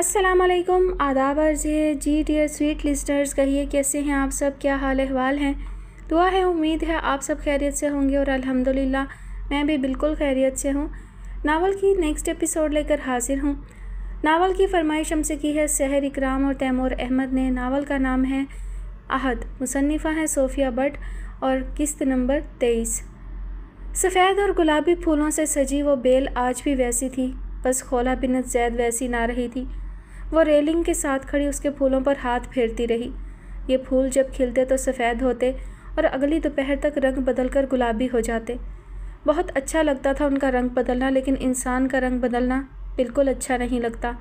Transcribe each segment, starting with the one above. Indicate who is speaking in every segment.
Speaker 1: अस्सलाम वालेकुम, आदाब अर्ज़ है जी। डियर स्वीट लिस्टर्स, कहिए कैसे हैं आप सब, क्या हाल अहवाल हैं। दुआ है, उम्मीद है आप सब खैरियत से होंगे और अल्हम्दुलिल्लाह मैं भी बिल्कुल खैरियत से हूँ। नावल की नेक्स्ट एपिसोड लेकर हाजिर हूँ। नावल की फरमाइश हमसे की है सहर इकराम और तैमूर अहमद ने। नावल का नाम है आहद, मुसन्निफ़ा है सोफिया बट और किस्त नंबर 23। सफ़ेद और गुलाबी फूलों से सजी वो बेल आज भी वैसी थी, बस खौला बिनत ज़ैद वैसी ना रही थी। वो रेलिंग के साथ खड़ी उसके फूलों पर हाथ फेरती रही। ये फूल जब खिलते तो सफ़ेद होते और अगली दोपहर तक रंग बदलकर गुलाबी हो जाते। बहुत अच्छा लगता था उनका रंग बदलना, लेकिन इंसान का रंग बदलना बिल्कुल अच्छा नहीं लगता।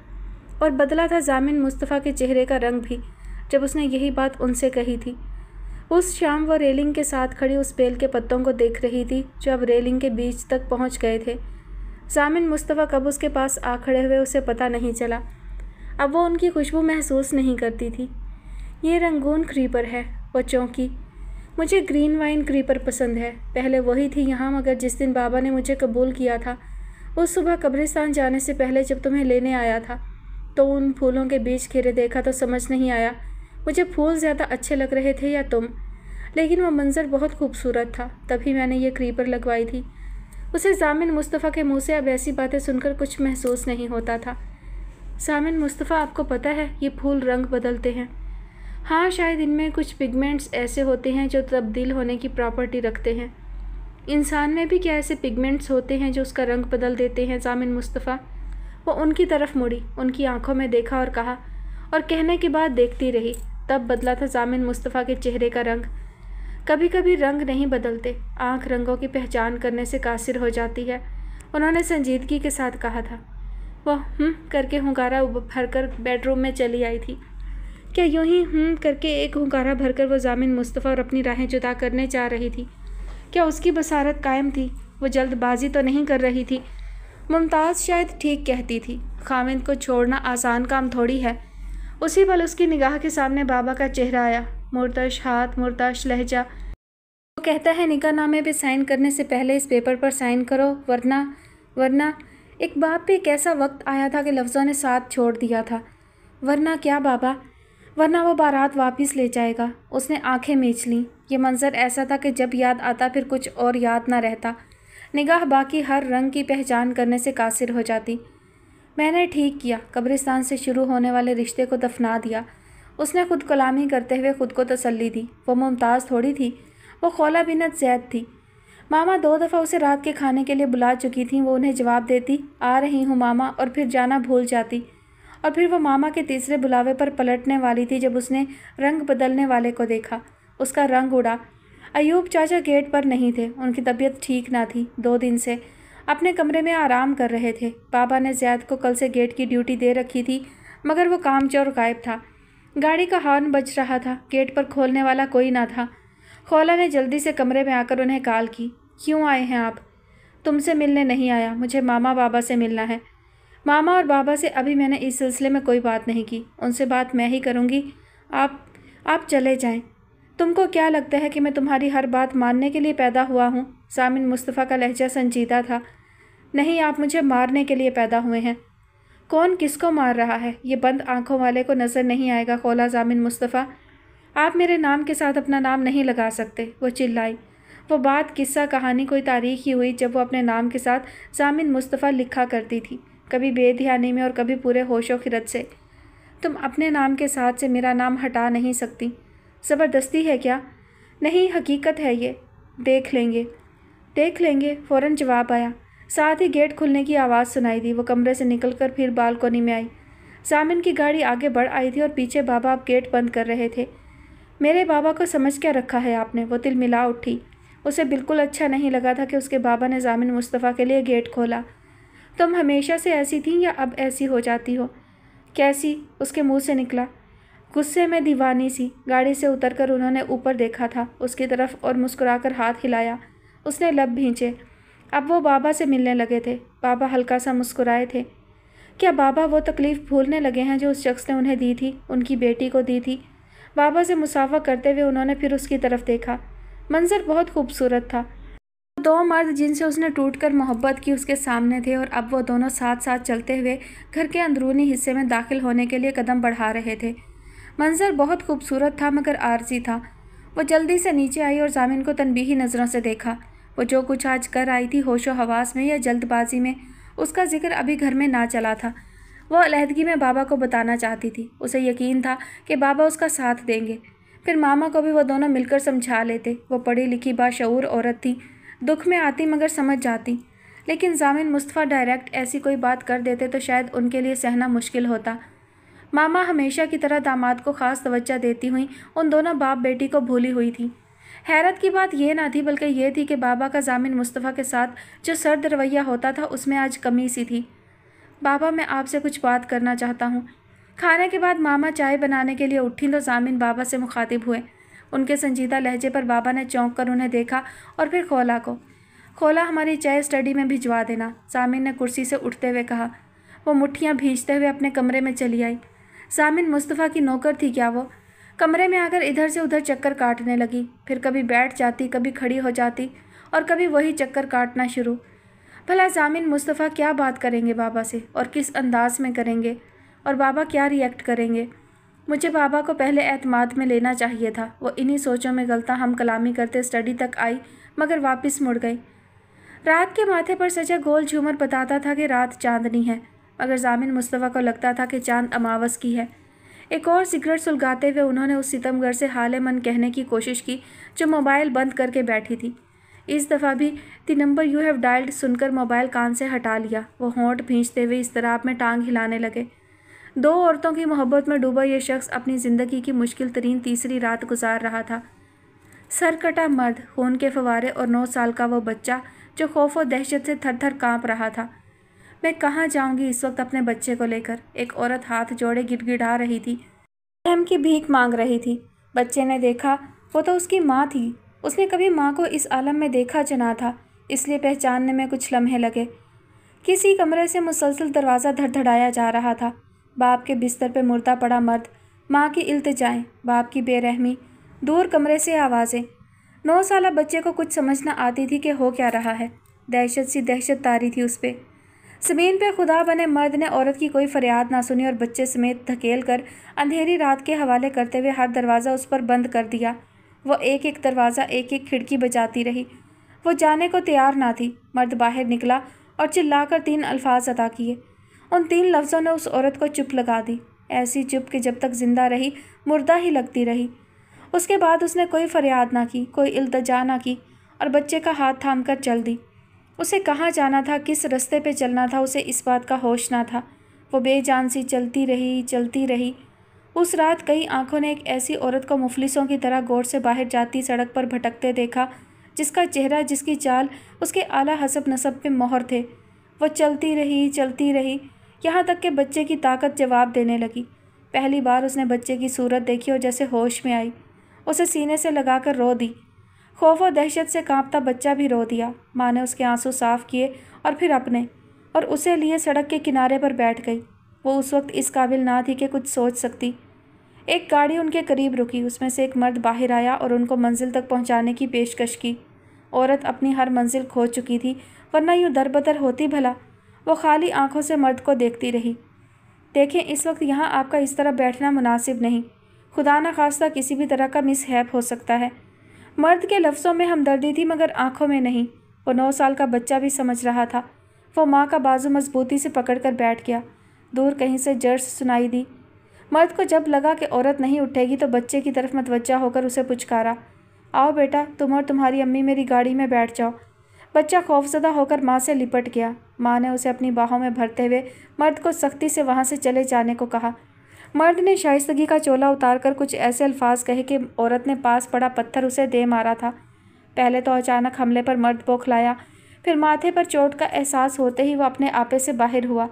Speaker 1: और बदला था ज़ामिन मुस्तफ़ा के चेहरे का रंग भी, जब उसने यही बात उनसे कही थी। उस शाम वो रेलिंग के साथ खड़ी उस बेल के पत्तों को देख रही थी जो अब रेलिंग के बीच तक पहुंच गए थे। ज़ामिन मुस्तफ़ा कब उसके पास आ खड़े हुए उसे पता नहीं चला। अब वो उनकी खुशबू महसूस नहीं करती थी। ये रंगून क्रीपर है, वो चौंकी। मुझे ग्रीन वाइन क्रीपर पसंद है। पहले वही थी यहाँ, मगर जिस दिन बाबा ने मुझे कबूल किया था, उस सुबह कब्रिस्तान जाने से पहले जब तुम्हें लेने आया था तो उन फूलों के बीच घिरे देखा तो समझ नहीं आया मुझे फूल ज़्यादा अच्छे लग रहे थे या तुम, लेकिन वो मंज़र बहुत खूबसूरत था, तभी मैंने ये क्रीपर लगवाई थी। उसे ज़ामिन मुस्तफ़ा के मुँह से अब ऐसी बातें सुनकर कुछ महसूस नहीं होता था। ज़ामिन मुस्तफ़ा, आपको पता है ये फूल रंग बदलते हैं। हाँ, शायद इनमें कुछ पिगमेंट्स ऐसे होते हैं जो तब्दील होने की प्रॉपर्टी रखते हैं। इंसान में भी क्या ऐसे पिगमेंट्स होते हैं जो उसका रंग बदल देते हैं? ज़ामिन मुस्तफ़ा। वो उनकी तरफ मुड़ी, उनकी आंखों में देखा और कहा, और कहने के बाद देखती रही। तब बदला था ज़ामिन मुस्तफ़ा के चेहरे का रंग। कभी कभी रंग नहीं बदलते, आँख रंगों की पहचान करने से कासिर हो जाती है, उन्होंने संजीदगी के साथ कहा था। वह करके हुंकारा भरकर बेडरूम में चली आई थी। क्या यूं ही करके एक हुंकारा भरकर वो ज़ामिन मुस्तफ़ा और अपनी राहें जुदा करने जा रही थी? क्या उसकी बसारत कायम थी? वो जल्दबाजी तो नहीं कर रही थी? मुमताज़ शायद ठीक कहती थी, खामिद को छोड़ना आसान काम थोड़ी है। उसी पल उसकी निगाह के सामने बाबा का चेहरा आया, मुर्तश हाथ, मुर्तश लहजा। वो कहता है निकाहनामे पे साइन करने से पहले इस पेपर पर साइन करो, वरना एक बाप पे एक ऐसा वक्त आया था कि लफ्ज़ों ने साथ छोड़ दिया था। वरना क्या बाबा? वरना वो बारात वापस ले जाएगा। उसने आंखें मीच लीं। ये मंज़र ऐसा था कि जब याद आता फिर कुछ और याद ना रहता। निगाह बाकी हर रंग की पहचान करने से कासिर हो जाती। मैंने ठीक किया, कब्रिस्तान से शुरू होने वाले रिश्ते को दफना दिया। उसने खुद कलामी करते हुए खुद को तसल्ली दी। वो मुमताज़ थोड़ी थी, वो खौला बिनत ज़ैद थी। मामा 2 दफ़ा उसे रात के खाने के लिए बुला चुकी थीं। वो उन्हें जवाब देती, आ रही हूँ मामा, और फिर जाना भूल जाती। और फिर वो मामा के तीसरे बुलावे पर पलटने वाली थी जब उसने रंग बदलने वाले को देखा। उसका रंग उड़ा। अयूब चाचा गेट पर नहीं थे, उनकी तबीयत ठीक ना थी। 2 दिन से अपने कमरे में आराम कर रहे थे। बाबा ने ज़ैद को कल से गेट की ड्यूटी दे रखी थी, मगर वो कामचोर गायब था। गाड़ी का हॉर्न बज रहा था, गेट पर खोलने वाला कोई ना था। खौला ने जल्दी से कमरे में आकर उन्हें कॉल की। क्यों आए हैं आप? तुमसे मिलने नहीं आया, मुझे मामा बाबा से मिलना है। मामा और बाबा से अभी मैंने इस सिलसिले में कोई बात नहीं की, उनसे बात मैं ही करूँगी। आप चले जाएं। तुमको क्या लगता है कि मैं तुम्हारी हर बात मानने के लिए पैदा हुआ हूँ? ज़ामिन मुस्तफ़ा का लहजा संजीदा था। नहीं, आप मुझे मारने के लिए पैदा हुए हैं। कौन किसको मार रहा है ये बंद आँखों वाले को नज़र नहीं आएगा खौला ज़ामिन मुस्तफ़ा। आप मेरे नाम के साथ अपना नाम नहीं लगा सकते, वो चिल्लाई। वो बात किस्सा कहानी कोई तारीख ही हुई जब वो अपने नाम के साथ ज़ामिन मुस्तफ़ा लिखा करती थी, कभी बेध्यानी में और कभी पूरे होशो खिरत से। तुम अपने नाम के साथ से मेरा नाम हटा नहीं सकती। ज़बरदस्ती है क्या? नहीं, हकीकत है ये। देख लेंगे, फ़ौरन जवाब आया। साथ ही गेट खुलने की आवाज़ सुनाई दी। वो कमरे से निकलकर फिर बालकोनी में आई। ज़ामिन की गाड़ी आगे बढ़ आई थी और पीछे बाबा अब गेट बंद कर रहे थे। मेरे बाबा को समझ क्या रखा है आपने? वो तिलमिला उठी। उसे बिल्कुल अच्छा नहीं लगा था कि उसके बाबा ने ज़ामिन मुस्तफ़ा के लिए गेट खोला। तुम हमेशा से ऐसी थी या अब ऐसी हो जाती हो? कैसी? उसके मुंह से निकला। गुस्से में दीवानी सी। गाड़ी से उतरकर उन्होंने ऊपर देखा था उसकी तरफ और मुस्कुराकर हाथ हिलाया। उसने लब भींचे। अब वो बाबा से मिलने लगे थे। बाबा हल्का सा मुस्कुराए थे। क्या बाबा वो तकलीफ़ भूलने लगे हैं जो उस शख्स ने उन्हें दी थी, उनकी बेटी को दी थी? बाबा से मुसाफा करते हुए उन्होंने फिर उसकी तरफ देखा। मंजर बहुत खूबसूरत था। दो मर्द जिनसे उसने टूटकर मोहब्बत की उसके सामने थे और अब वो दोनों साथ साथ चलते हुए घर के अंदरूनी हिस्से में दाखिल होने के लिए कदम बढ़ा रहे थे। मंजर बहुत खूबसूरत था मगर आरजी था। वो जल्दी से नीचे आई और जामिन को तनबीही नज़रों से देखा। वो जो कुछ आज कर आई थी होशो हवास में या जल्दबाजी में, उसका जिक्र अभी घर में ना चला था। वो अलहदगी में बाबा को बताना चाहती थी। उसे यकीन था कि बाबा उसका साथ देंगे। फिर मामा को भी वो दोनों मिलकर समझा लेते। वो पढ़ी लिखी बाशऊर औरत थी, दुख में आती मगर समझ जाती। लेकिन जामिन मुस्तफ़ा डायरेक्ट ऐसी कोई बात कर देते तो शायद उनके लिए सहना मुश्किल होता। मामा हमेशा की तरह दामाद को ख़ास तवज्जो देती हुई उन दोनों बाप बेटी को भूली हुई थी। हैरत की बात यह ना थी बल्कि ये थी कि बाबा का जामिन मुस्तफ़ा के साथ जो सर्द रवैया होता था उसमें आज कमी सी थी। बाबा, मैं आपसे कुछ बात करना चाहता हूँ। खाने के बाद मामा चाय बनाने के लिए उठी तो जामिन बाबा से मुखातिब हुए। उनके संजीदा लहजे पर बाबा ने चौंक कर उन्हें देखा और फिर खोला को। खोला, हमारी चाय स्टडी में भिजवा देना, जामिन ने कुर्सी से उठते हुए कहा। वो मुट्ठियाँ भींचते हुए अपने कमरे में चली आई। जामिन मुस्तफ़ा की नौकर थी क्या वो? कमरे में आकर इधर से उधर चक्कर काटने लगी। फिर कभी बैठ जाती, कभी खड़ी हो जाती और कभी वही चक्कर काटना शुरू। भला जामिन मुस्तफ़ा क्या बात करेंगे बाबा से और किस अंदाज में करेंगे, और बाबा क्या रिएक्ट करेंगे? मुझे बाबा को पहले एतमाद में लेना चाहिए था। वो इन्हीं सोचों में गलता हम कलामी करते स्टडी तक आई मगर वापस मुड़ गई। रात के माथे पर सजा गोल झूमर बताता था कि रात चांदनी है, मगर जामिन मुस्तफ़ा को लगता था कि चांद अमावस की है। एक और सिगरेट सुलगाते हुए उन्होंने उस सितमगर से हाले मन कहने की कोशिश की जो मोबाइल बंद करके बैठी थी। इस दफ़ा भी the number you have dialled सुनकर मोबाइल कान से हटा लिया। वो होंठ भींचते हुए इस्तराब में टांग हिलाने लगे। दो औरतों की मोहब्बत में डूबा ये शख्स अपनी ज़िंदगी की मुश्किल तरीन तीसरी रात गुजार रहा था। सरकटा मर्द, खून के फवारे और 9 साल का वो बच्चा जो खौफ और दहशत से थर थर काँप रहा था। मैं कहाँ जाऊँगी इस वक्त अपने बच्चे को लेकर? एक औरत हाथ जोड़े गिड़गिड़ा रही थी, रहम की भीख मांग रही थी। बच्चे ने देखा, वो तो उसकी माँ थी। उसने कभी माँ को इस आलम में देखा जना था, इसलिए पहचानने में कुछ लम्हे लगे। किसी कमरे से मुसलसल दरवाज़ा धड़धड़ाया जा रहा था। बाप के बिस्तर पे मुर्दा पड़ा मर्द, माँ की इल्तिजाएं, बाप की बेरहमी, दूर कमरे से आवाज़ें। 9 साला बच्चे को कुछ समझ न आती थी कि हो क्या रहा है। दहशत सी दहशत तारी थी उस पर। ज़मीन पे खुदा बने मर्द ने औरत की कोई फरियाद ना सुनी और बच्चे समेत धकेल कर अंधेरी रात के हवाले करते हुए हर दरवाज़ा उस पर बंद कर दिया। वो एक एक दरवाज़ा, एक एक खिड़की बजाती रही। वो जाने को तैयार ना थी। मर्द बाहर निकला और चिल्लाकर 3 अल्फाज अदा किए। उन 3 लफ्ज़ों ने उस औरत को चुप लगा दी, ऐसी चुप कि जब तक जिंदा रही मुर्दा ही लगती रही। उसके बाद उसने कोई फरियाद ना की, कोई इल्तजा ना की और बच्चे का हाथ थाम कर चल दी। उसे कहाँ जाना था, किस रास्ते पे चलना था, उसे इस बात का होश ना था। वो बेजान सी चलती रही, चलती रही। उस रात कई आंखों ने एक ऐसी औरत को मुफलिसों की तरह गौर से बाहर जाती सड़क पर भटकते देखा जिसका चेहरा, जिसकी चाल उसके आला हसब नसब पे मोहर थे। वो चलती रही, यहाँ तक कि बच्चे की ताकत जवाब देने लगी। पहली बार उसने बच्चे की सूरत देखी और जैसे होश में आई, उसे सीने से लगाकर रो दी। खौफ और दहशत से कांपता बच्चा भी रो दिया। माँ ने उसके आंसू साफ़ किए और फिर अपने, और उसे लिए सड़क के किनारे पर बैठ गई। वो उस वक्त इस काबिल ना थी कि कुछ सोच सकती। एक गाड़ी उनके करीब रुकी। उसमें से एक मर्द बाहर आया और उनको मंजिल तक पहुंचाने की पेशकश की। औरत अपनी हर मंजिल खो चुकी थी, वरना यूँ दरबदर होती भला। वो खाली आंखों से मर्द को देखती रही। देखें, इस वक्त यहाँ आपका इस तरह बैठना मुनासिब नहीं। खुदा न खास्ता किसी भी तरह का मिसहैप हो सकता है। मर्द के लफ्ज़ों में हमदर्दी थी मगर आंखों में नहीं। वो 9 साल का बच्चा भी समझ रहा था। वो माँ का बाजू मजबूती से पकड़कर बैठ गया। दूर कहीं से जर्स सुनाई दी। मर्द को जब लगा कि औरत नहीं उठेगी तो बच्चे की तरफ मतवज्जा होकर उसे पुचकारा, आओ बेटा, तुम और तुम्हारी अम्मी मेरी गाड़ी में बैठ जाओ। बच्चा खौफजदा होकर माँ से लिपट गया। माँ ने उसे अपनी बाहों में भरते हुए मर्द को सख्ती से वहाँ से चले जाने को कहा। मर्द ने शाइस्तगी का चोला उतारकर कुछ ऐसे अल्फाज कहे कि औरत ने पास पड़ा पत्थर उसे दे मारा था। पहले तो अचानक हमले पर मर्द बौखलाया, फिर माथे पर चोट का एहसास होते ही वो अपने आपे से बाहर हुआ।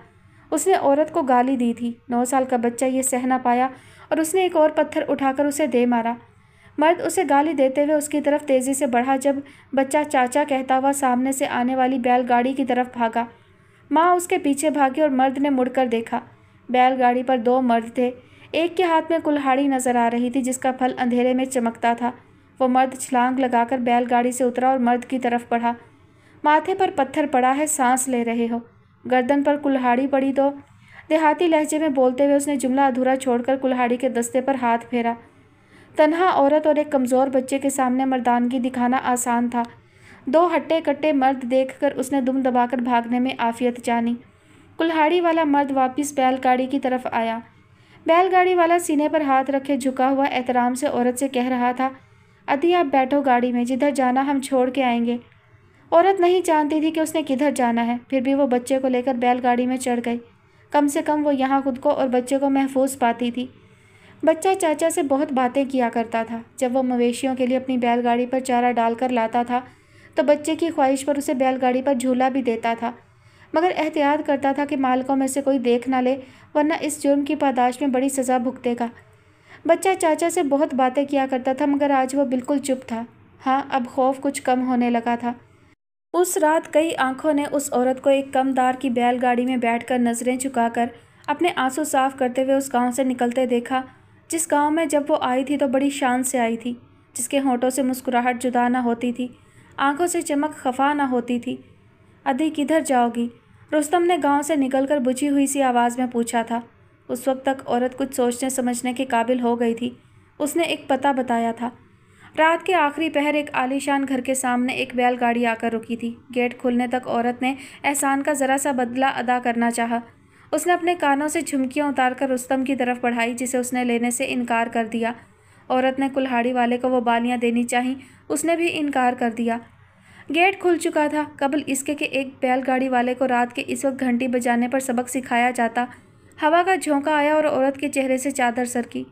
Speaker 1: उसने औरत को गाली दी थी। 9 साल का बच्चा ये सह ना पाया और उसने एक और पत्थर उठाकर उसे दे मारा। मर्द उसे गाली देते हुए उसकी तरफ तेज़ी से बढ़ा जब बच्चा चाचा कहता हुआ सामने से आने वाली बैलगाड़ी की तरफ भागा। माँ उसके पीछे भागी और मर्द ने मुड़कर देखा। बैलगाड़ी पर 2 मर्द थे। एक के हाथ में कुल्हाड़ी नज़र आ रही थी जिसका फल अंधेरे में चमकता था। वो मर्द छलांग लगाकर बैलगाड़ी से उतरा और मर्द की तरफ बढ़ा। माथे पर पत्थर पड़ा है, सांस ले रहे हो, गर्दन पर कुल्हाड़ी पड़ी तो। देहाती लहजे में बोलते हुए उसने जुमला अधूरा छोड़कर कुल्हाड़ी के दस्ते पर हाथ फेरा। तन्हा औरत और एक कमज़ोर बच्चे के सामने मर्दानगी दिखाना आसान था। 2 हट्टे कट्टे मर्द देखकर उसने दुम दबाकर भागने में आफियत जानी। कुल्हाड़ी वाला मर्द वापस बैलगाड़ी की तरफ आया। बैलगाड़ी वाला सीने पर हाथ रखे झुका हुआ एहतराम से औरत से कह रहा था, अति आप बैठो गाड़ी में, जिधर जाना हम छोड़ के आएंगे। औरत नहीं जानती थी कि उसने किधर जाना है, फिर भी वो बच्चे को लेकर बैलगाड़ी में चढ़ गई। कम से कम वो यहाँ खुद को और बच्चे को महफूज पाती थी। बच्चा चाचा से बहुत बातें किया करता था। जब वो मवेशियों के लिए अपनी बैलगाड़ी पर चारा डालकर लाता था तो बच्चे की ख्वाहिश पर उसे बैलगाड़ी पर झूला भी देता था, मगर एहतियात करता था कि मालिकों में से कोई देख ना ले, वरना इस जुर्म की पादाश में बड़ी सज़ा भुगतेगा। बच्चा चाचा से बहुत बातें किया करता था, मगर आज वो बिल्कुल चुप था। हाँ, अब खौफ कुछ कम होने लगा था। उस रात कई आंखों ने उस औरत को एक कमदार की बैलगाड़ी में बैठकर नज़रें झुकाकर अपने आंसू साफ करते हुए उस गांव से निकलते देखा, जिस गांव में जब वो आई थी तो बड़ी शान से आई थी, जिसके होंठों से मुस्कुराहट जुदा ना होती थी, आंखों से चमक खफा ना होती थी। अदी किधर जाओगी? रुस्तम ने गांव से निकलकर बुझी हुई सी आवाज़ में पूछा था। उस वक्त तक औरत कुछ सोचने समझने के काबिल हो गई थी। उसने एक पता बताया था। रात के आखिरी पहर एक आलीशान घर के सामने एक बैलगाड़ी आकर रुकी थी। गेट खुलने तक औरत ने एहसान का ज़रा सा बदला अदा करना चाहा। उसने अपने कानों से झुमकियाँ उतारकर रुस्तम की तरफ बढ़ाई, जिसे उसने लेने से इनकार कर दिया। औरत ने कुल्हाड़ी वाले को वो बालियाँ देनी चाहीं, उसने भी इनकार कर दिया। गेट खुल चुका था। कबल इसके कि एक बैलगाड़ी वाले को रात के इस वक्त घंटी बजाने पर सबक सिखाया जाता, हवा का झोंका आया और औरत के चेहरे से चादर सरकी।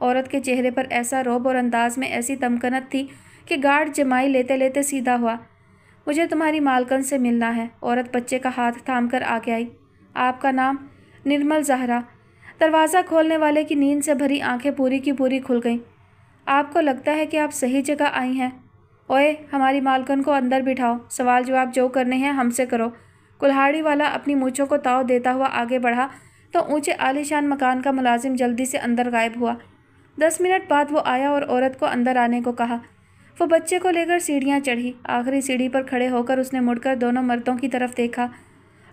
Speaker 1: औरत के चेहरे पर ऐसा रौब और अंदाज में ऐसी तमकनत थी कि गार्ड जमाई लेते लेते सीधा हुआ। मुझे तुम्हारी मालकन से मिलना है। औरत बच्चे का हाथ थामकर आगे आई। आपका नाम? निर्मल ज़हरा। दरवाज़ा खोलने वाले की नींद से भरी आंखें पूरी की पूरी खुल गईं। आपको लगता है कि आप सही जगह आई हैं? ओए, हमारी मालकन को अंदर बिठाओ, सवाल जवाब जो करने हैं हमसे करो। कुल्हाड़ी वाला अपनी मूँछों को ताव देता हुआ आगे बढ़ा तो ऊंचे आलीशान मकान का मुलाजिम जल्दी से अंदर गायब हुआ। 10 मिनट बाद वो आया और औरत को अंदर आने को कहा। वो बच्चे को लेकर सीढ़ियाँ चढ़ी। आखिरी सीढ़ी पर खड़े होकर उसने मुड़कर दोनों मर्दों की तरफ देखा।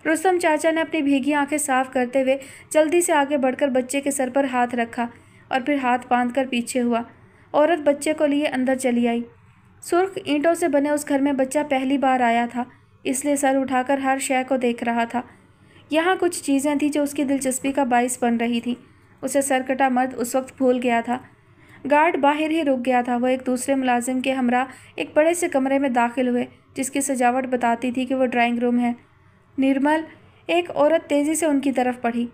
Speaker 1: रुस्तम चाचा ने अपनी भीगी आंखें साफ करते हुए जल्दी से आगे बढ़कर बच्चे के सर पर हाथ रखा और फिर हाथ बांधकर पीछे हुआ। औरत बच्चे को लिए अंदर चली आई। सुर्ख ईंटों से बने उस घर में बच्चा पहली बार आया था, इसलिए सर उठाकर हर शय को देख रहा था। यहाँ कुछ चीज़ें थीं जो उसकी दिलचस्पी का बाइस बन रही थी। उसे सरकटा मर्द उस वक्त भूल गया था। गार्ड बाहर ही रुक गया था। वो एक दूसरे मुलाजिम के हमरा एक बड़े से कमरे में दाखिल हुए, जिसकी सजावट बताती थी कि वो ड्राइंग रूम है। निर्मल, एक औरत तेज़ी से उनकी तरफ बढ़ी।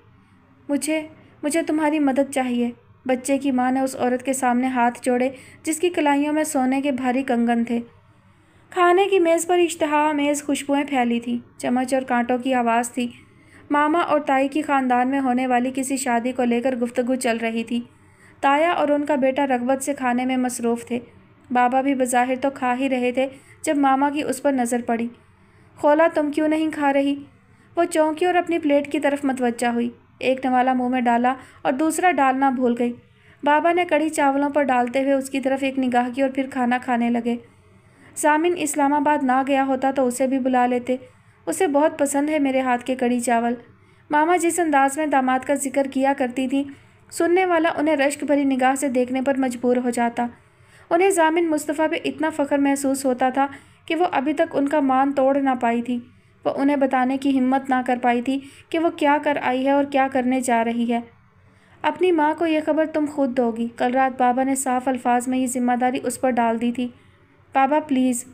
Speaker 1: मुझे तुम्हारी मदद चाहिए। बच्चे की माँ ने उस औरत के सामने हाथ जोड़े, जिसकी कलाइयों में सोने के भारी कंगन थे। खाने की मेज़ पर इश्तहा मेज़ खुशबुएँ फैली थीं। चम्मच और कांटों की आवाज़ थी। मामा और ताई की ख़ानदान में होने वाली किसी शादी को लेकर गुफ्तगू चल रही थी। ताया और उनका बेटा रग़बत से खाने में मसरूफ़ थे। बाबा भी बज़ाहिर तो खा ही रहे थे जब मामा की उस पर नज़र पड़ी। खोला, तुम क्यों नहीं खा रही? वो चौंकी और अपनी प्लेट की तरफ मतवज्जा हुई। एक नवाला मुंह में डाला और दूसरा डालना भूल गई। बाबा ने कड़ी चावलों पर डालते हुए उसकी तरफ एक निगाह की और फिर खाना खाने लगे। सामिन इस्लामाबाद ना गया होता तो उसे भी बुला लेते। उसे बहुत पसंद है मेरे हाथ के कड़ी चावल। मामा जिस अंदाज में दामाद का जिक्र किया करती थी, सुनने वाला उन्हें रश्क भरी निगाह से देखने पर मजबूर हो जाता। उन्हें जामिन मुस्तफ़ा पे इतना फ़ख्र महसूस होता था कि वो अभी तक उनका मान तोड़ ना पाई थी। वो उन्हें बताने की हिम्मत ना कर पाई थी कि वो क्या कर आई है और क्या करने जा रही है। अपनी माँ को यह खबर तुम खुद दोगी। कल रात बाबा ने साफ अल्फाज में ये जिम्मेदारी उस पर डाल दी थी। बाबा प्लीज़।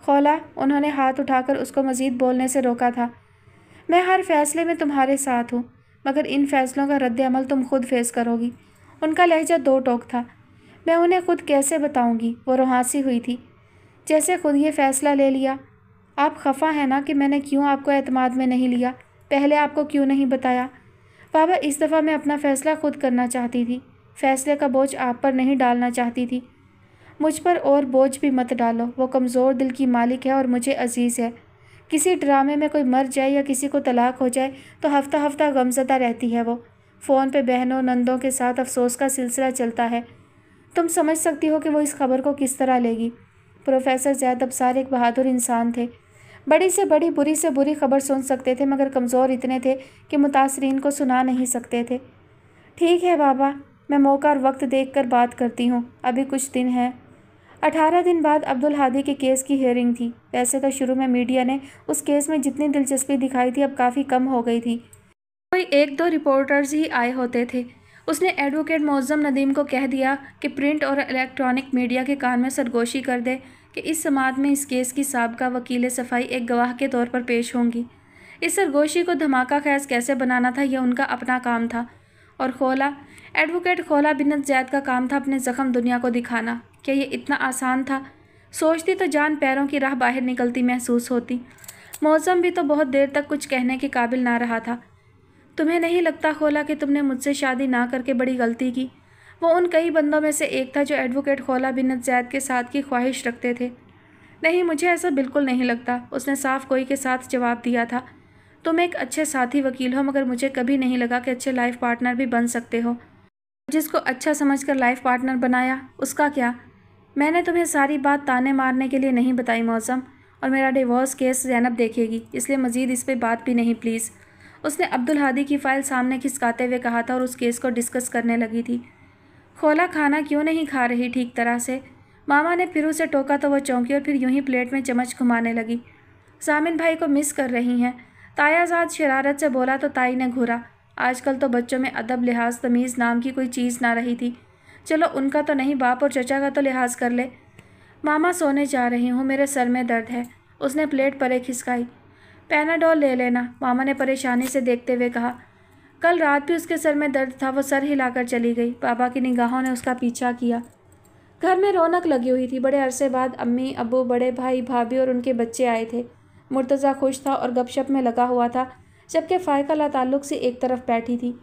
Speaker 1: खोला, उन्होंने हाथ उठाकर उसको मज़ीद बोलने से रोका था। मैं हर फैसले में तुम्हारे साथ हूँ, मगर इन फैसलों का रद्द अमल तुम खुद फेस करोगी। उनका लहजा दो टोक था। मैं उन्हें खुद कैसे बताऊँगी? वो रुहासी हुई थी। जैसे खुद ये फ़ैसला ले लिया। आप खफा हैं ना कि मैंने क्यों आपको एतमाद में नहीं लिया? पहले आपको क्यों नहीं बताया? बाबा, इस दफ़ा मैं अपना फ़ैसला खुद करना चाहती थी। फ़ैसले का बोझ आप पर नहीं डालना चाहती थी। मुझ पर और बोझ भी मत डालो। वो कमज़ोर दिल की मालिक है और मुझे अजीज़ है। किसी ड्रामे में कोई मर जाए या किसी को तलाक हो जाए तो हफ्ता हफ्ता गमज़दा रहती है। वो फ़ोन पे बहनों नंदों के साथ अफसोस का सिलसिला चलता है। तुम समझ सकती हो कि वो इस खबर को किस तरह लेगी। प्रोफेसर ज़ैद अब्सार एक बहादुर इंसान थे। बड़ी से बड़ी बुरी से बुरी खबर सुन सकते थे, मगर कमज़ोर इतने थे कि मुतासरीन को सुना नहीं सकते थे। ठीक है बाबा, मैं मौका और वक्त देख कर बात करती हूँ, अभी कुछ दिन है। 18 दिन बाद अब्दुल हादी के केस की हियरिंग थी। वैसे तो शुरू में मीडिया ने उस केस में जितनी दिलचस्पी दिखाई थी अब काफ़ी कम हो गई थी। कोई 1-2 रिपोर्टर्स ही आए होते थे। उसने एडवोकेट मोअज़्ज़म नदीम को कह दिया कि प्रिंट और इलेक्ट्रॉनिक मीडिया के कान में सरगोशी कर दे कि इस समाअत में इस केस की साबका वकील सफ़ाई एक गवाह के तौर पर पेश होंगी। इस सरगोशी को धमाका खैज कैसे बनाना था, यह उनका अपना काम था। और खोला, एडवोकेट खोला बिन्नत ज़ैद का काम था अपने ज़ख्म दुनिया को दिखाना। क्या ये इतना आसान था? सोचती तो जान पैरों की राह बाहर निकलती महसूस होती। मौज़म भी तो बहुत देर तक कुछ कहने के काबिल ना रहा था। तुम्हें नहीं लगता खोला कि तुमने मुझसे शादी ना करके बड़ी गलती की? वो उन कई बंदों में से एक था जो एडवोकेट खोला बिन्नत ज़ैद के साथ की ख्वाहिश रखते थे। नहीं, मुझे ऐसा बिल्कुल नहीं लगता, उसने साफ गोई के साथ जवाब दिया था। तुम एक अच्छे साथी वकील हो, मगर मुझे कभी नहीं लगा कि अच्छे लाइफ पार्टनर भी बन सकते हो। जिसको अच्छा समझकर लाइफ पार्टनर बनाया, उसका क्या? मैंने तुम्हें सारी बात ताने मारने के लिए नहीं बताई मौज़म, और मेरा डिवोर्स केस ज़ैनब देखेगी, इसलिए मज़ीद इस पर बात भी नहीं प्लीज़। उसने अब्दुल हादी की फ़ाइल सामने खिसकाते हुए कहा था और उस केस को डिस्कस करने लगी थी। खोला खाना क्यों नहीं खा रही ठीक तरह से? मामा ने फिर उसे टोका तो वह चौंकी और फिर यूं ही प्लेट में चम्मच घुमाने लगी। सामिन भाई को मिस कर रही हैं? तायाजाद शरारत से बोला तो ताई ने घूरा। आजकल तो बच्चों में अदब लिहाज तमीज़ नाम की कोई चीज़ ना रही थी। चलो उनका तो नहीं, बाप और चचा का तो लिहाज कर ले। मामा सोने जा रही हूँ, मेरे सर में दर्द है। उसने प्लेट परे खिसकाई। पैनाडोल ले लेना, मामा ने परेशानी से देखते हुए कहा। कल रात भी उसके सर में दर्द था। वो सर हिलाकर चली गई। बाबा की निगाहों ने उसका पीछा किया। घर में रौनक लगी हुई थी। बड़े अरसे बाद अम्मी, अब्बू, बड़े भाई, भाभी और उनके बच्चे आए थे। मुर्तज़ा खुश था और गपशप में लगा हुआ था, जबकि फ़ायका लाताल्लुक़ से एक तरफ बैठी थी।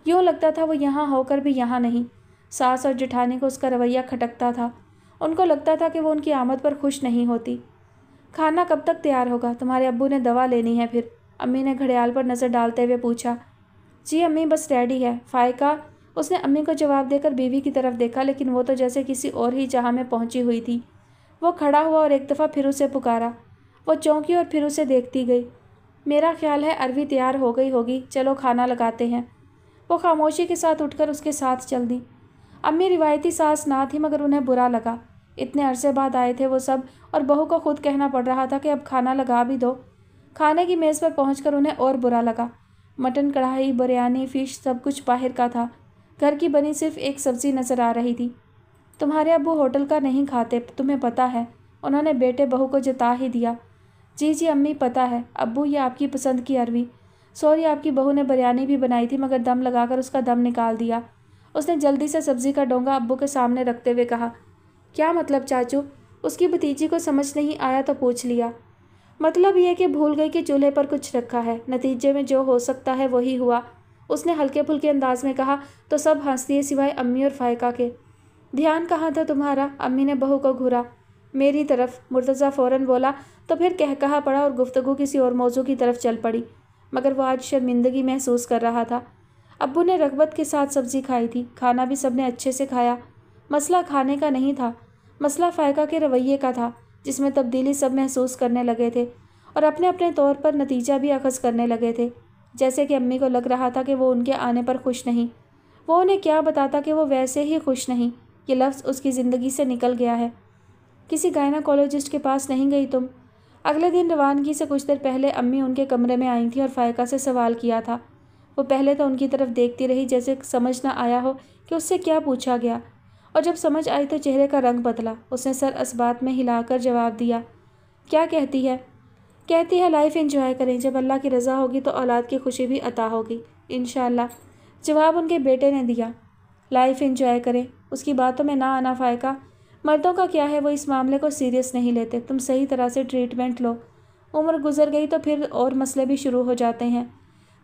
Speaker 1: यूँ लगता था वो यहाँ होकर भी यहाँ नहीं। सास और जेठानी को उसका रवैया खटकता था। उनको लगता था कि वो उनकी आमद पर खुश नहीं होती। खाना कब तक तैयार होगा? तुम्हारे अब्बू ने दवा लेनी है फिर? अम्मी ने घड़ियाल पर नज़र डालते हुए पूछा। जी अम्मी, बस रेडी है। फ़ायका, उसने अम्मी को जवाब देकर बीवी की तरफ देखा, लेकिन वो तो जैसे किसी और ही जहाँ में पहुँची हुई थी। वो खड़ा हुआ और एक दफ़ा फिर उसे पुकारा। वो चौंकी और फिर उसे देखती गई। मेरा ख्याल है अरवी तैयार हो गई होगी, चलो खाना लगाते हैं। वो खामोशी के साथ उठकर उसके साथ चल दी। अम्मी रिवायती सास ना थी, मगर उन्हें बुरा लगा। इतने अरसे बाद आए थे वो सब, और बहू को खुद कहना पड़ रहा था कि अब खाना लगा भी दो। खाने की मेज़ पर पहुंचकर उन्हें और बुरा लगा। मटन, कढ़ाई, बिरयानी, फ़िश सब कुछ बाहर का था। घर की बनी सिर्फ एक सब्ज़ी नज़र आ रही थी। तुम्हारे अब्बू होटल का नहीं खाते, तुम्हें पता है, उन्होंने बेटे बहू को जता ही दिया। जी जी अम्मी, पता है अब्बू, ये आपकी पसंद की अरवी। सॉरी, आपकी बहू ने बिरयानी भी बनाई थी, मगर दम लगाकर उसका दम निकाल दिया। उसने जल्दी से सब्ज़ी का डोंगा अब्बू के सामने रखते हुए कहा। क्या मतलब चाचू? उसकी भतीजी को समझ नहीं आया तो पूछ लिया। मतलब ये कि भूल गई कि चूल्हे पर कुछ रखा है। नतीजे में जो हो सकता है वही हुआ, उसने हल्के फुल्के अंदाज में कहा तो सब हंस दिए सिवाय अम्मी और फ़ायका के। ध्यान कहाँ था तुम्हारा? अम्मी ने बहू को घूरा। मेरी तरफ, मुर्तज़ा फ़ौरन बोला, तो फिर कहकहा पड़ा और गुफ्तगू किसी और मौजू की तरफ चल पड़ी। मगर वो आज शर्मिंदगी महसूस कर रहा था। अब्बू ने रग़बत के साथ सब्ज़ी खाई थी। खाना भी सबने अच्छे से खाया। मसला खाने का नहीं था, मसला फ़ायका के रवैये का था, जिसमें तब्दीली सब महसूस करने लगे थे और अपने अपने तौर पर नतीजा भी अखज़ करने लगे थे। जैसे कि अम्मी को लग रहा था कि वो उनके आने पर खुश नहीं। वो उन्हें क्या बताता कि वो वैसे ही खुश नहीं। ये लफ्ज़ उसकी ज़िंदगी से निकल गया है। किसी गायनाकोलॉजिस्ट के पास नहीं गई तुम? अगले दिन रवानगी से कुछ देर पहले अम्मी उनके कमरे में आई थी और फ़ायका से सवाल किया था। वो पहले तो उनकी तरफ देखती रही, जैसे समझ ना आया हो कि उससे क्या पूछा गया, और जब समझ आई तो चेहरे का रंग बदला। उसने सर असबात में हिलाकर जवाब दिया। क्या कहती है? कहती है लाइफ एंजॉय करें, जब अल्लाह की रज़ा होगी तो औलाद की खुशी भी अता होगी इंशाअल्लाह। जवाब उनके बेटे ने दिया। लाइफ एंजॉय करें, उसकी बातों में ना आना फ़ायका। मर्दों का क्या है, वो इस मामले को सीरियस नहीं लेते। तुम सही तरह से ट्रीटमेंट लो। उम्र गुजर गई तो फिर और मसले भी शुरू हो जाते हैं।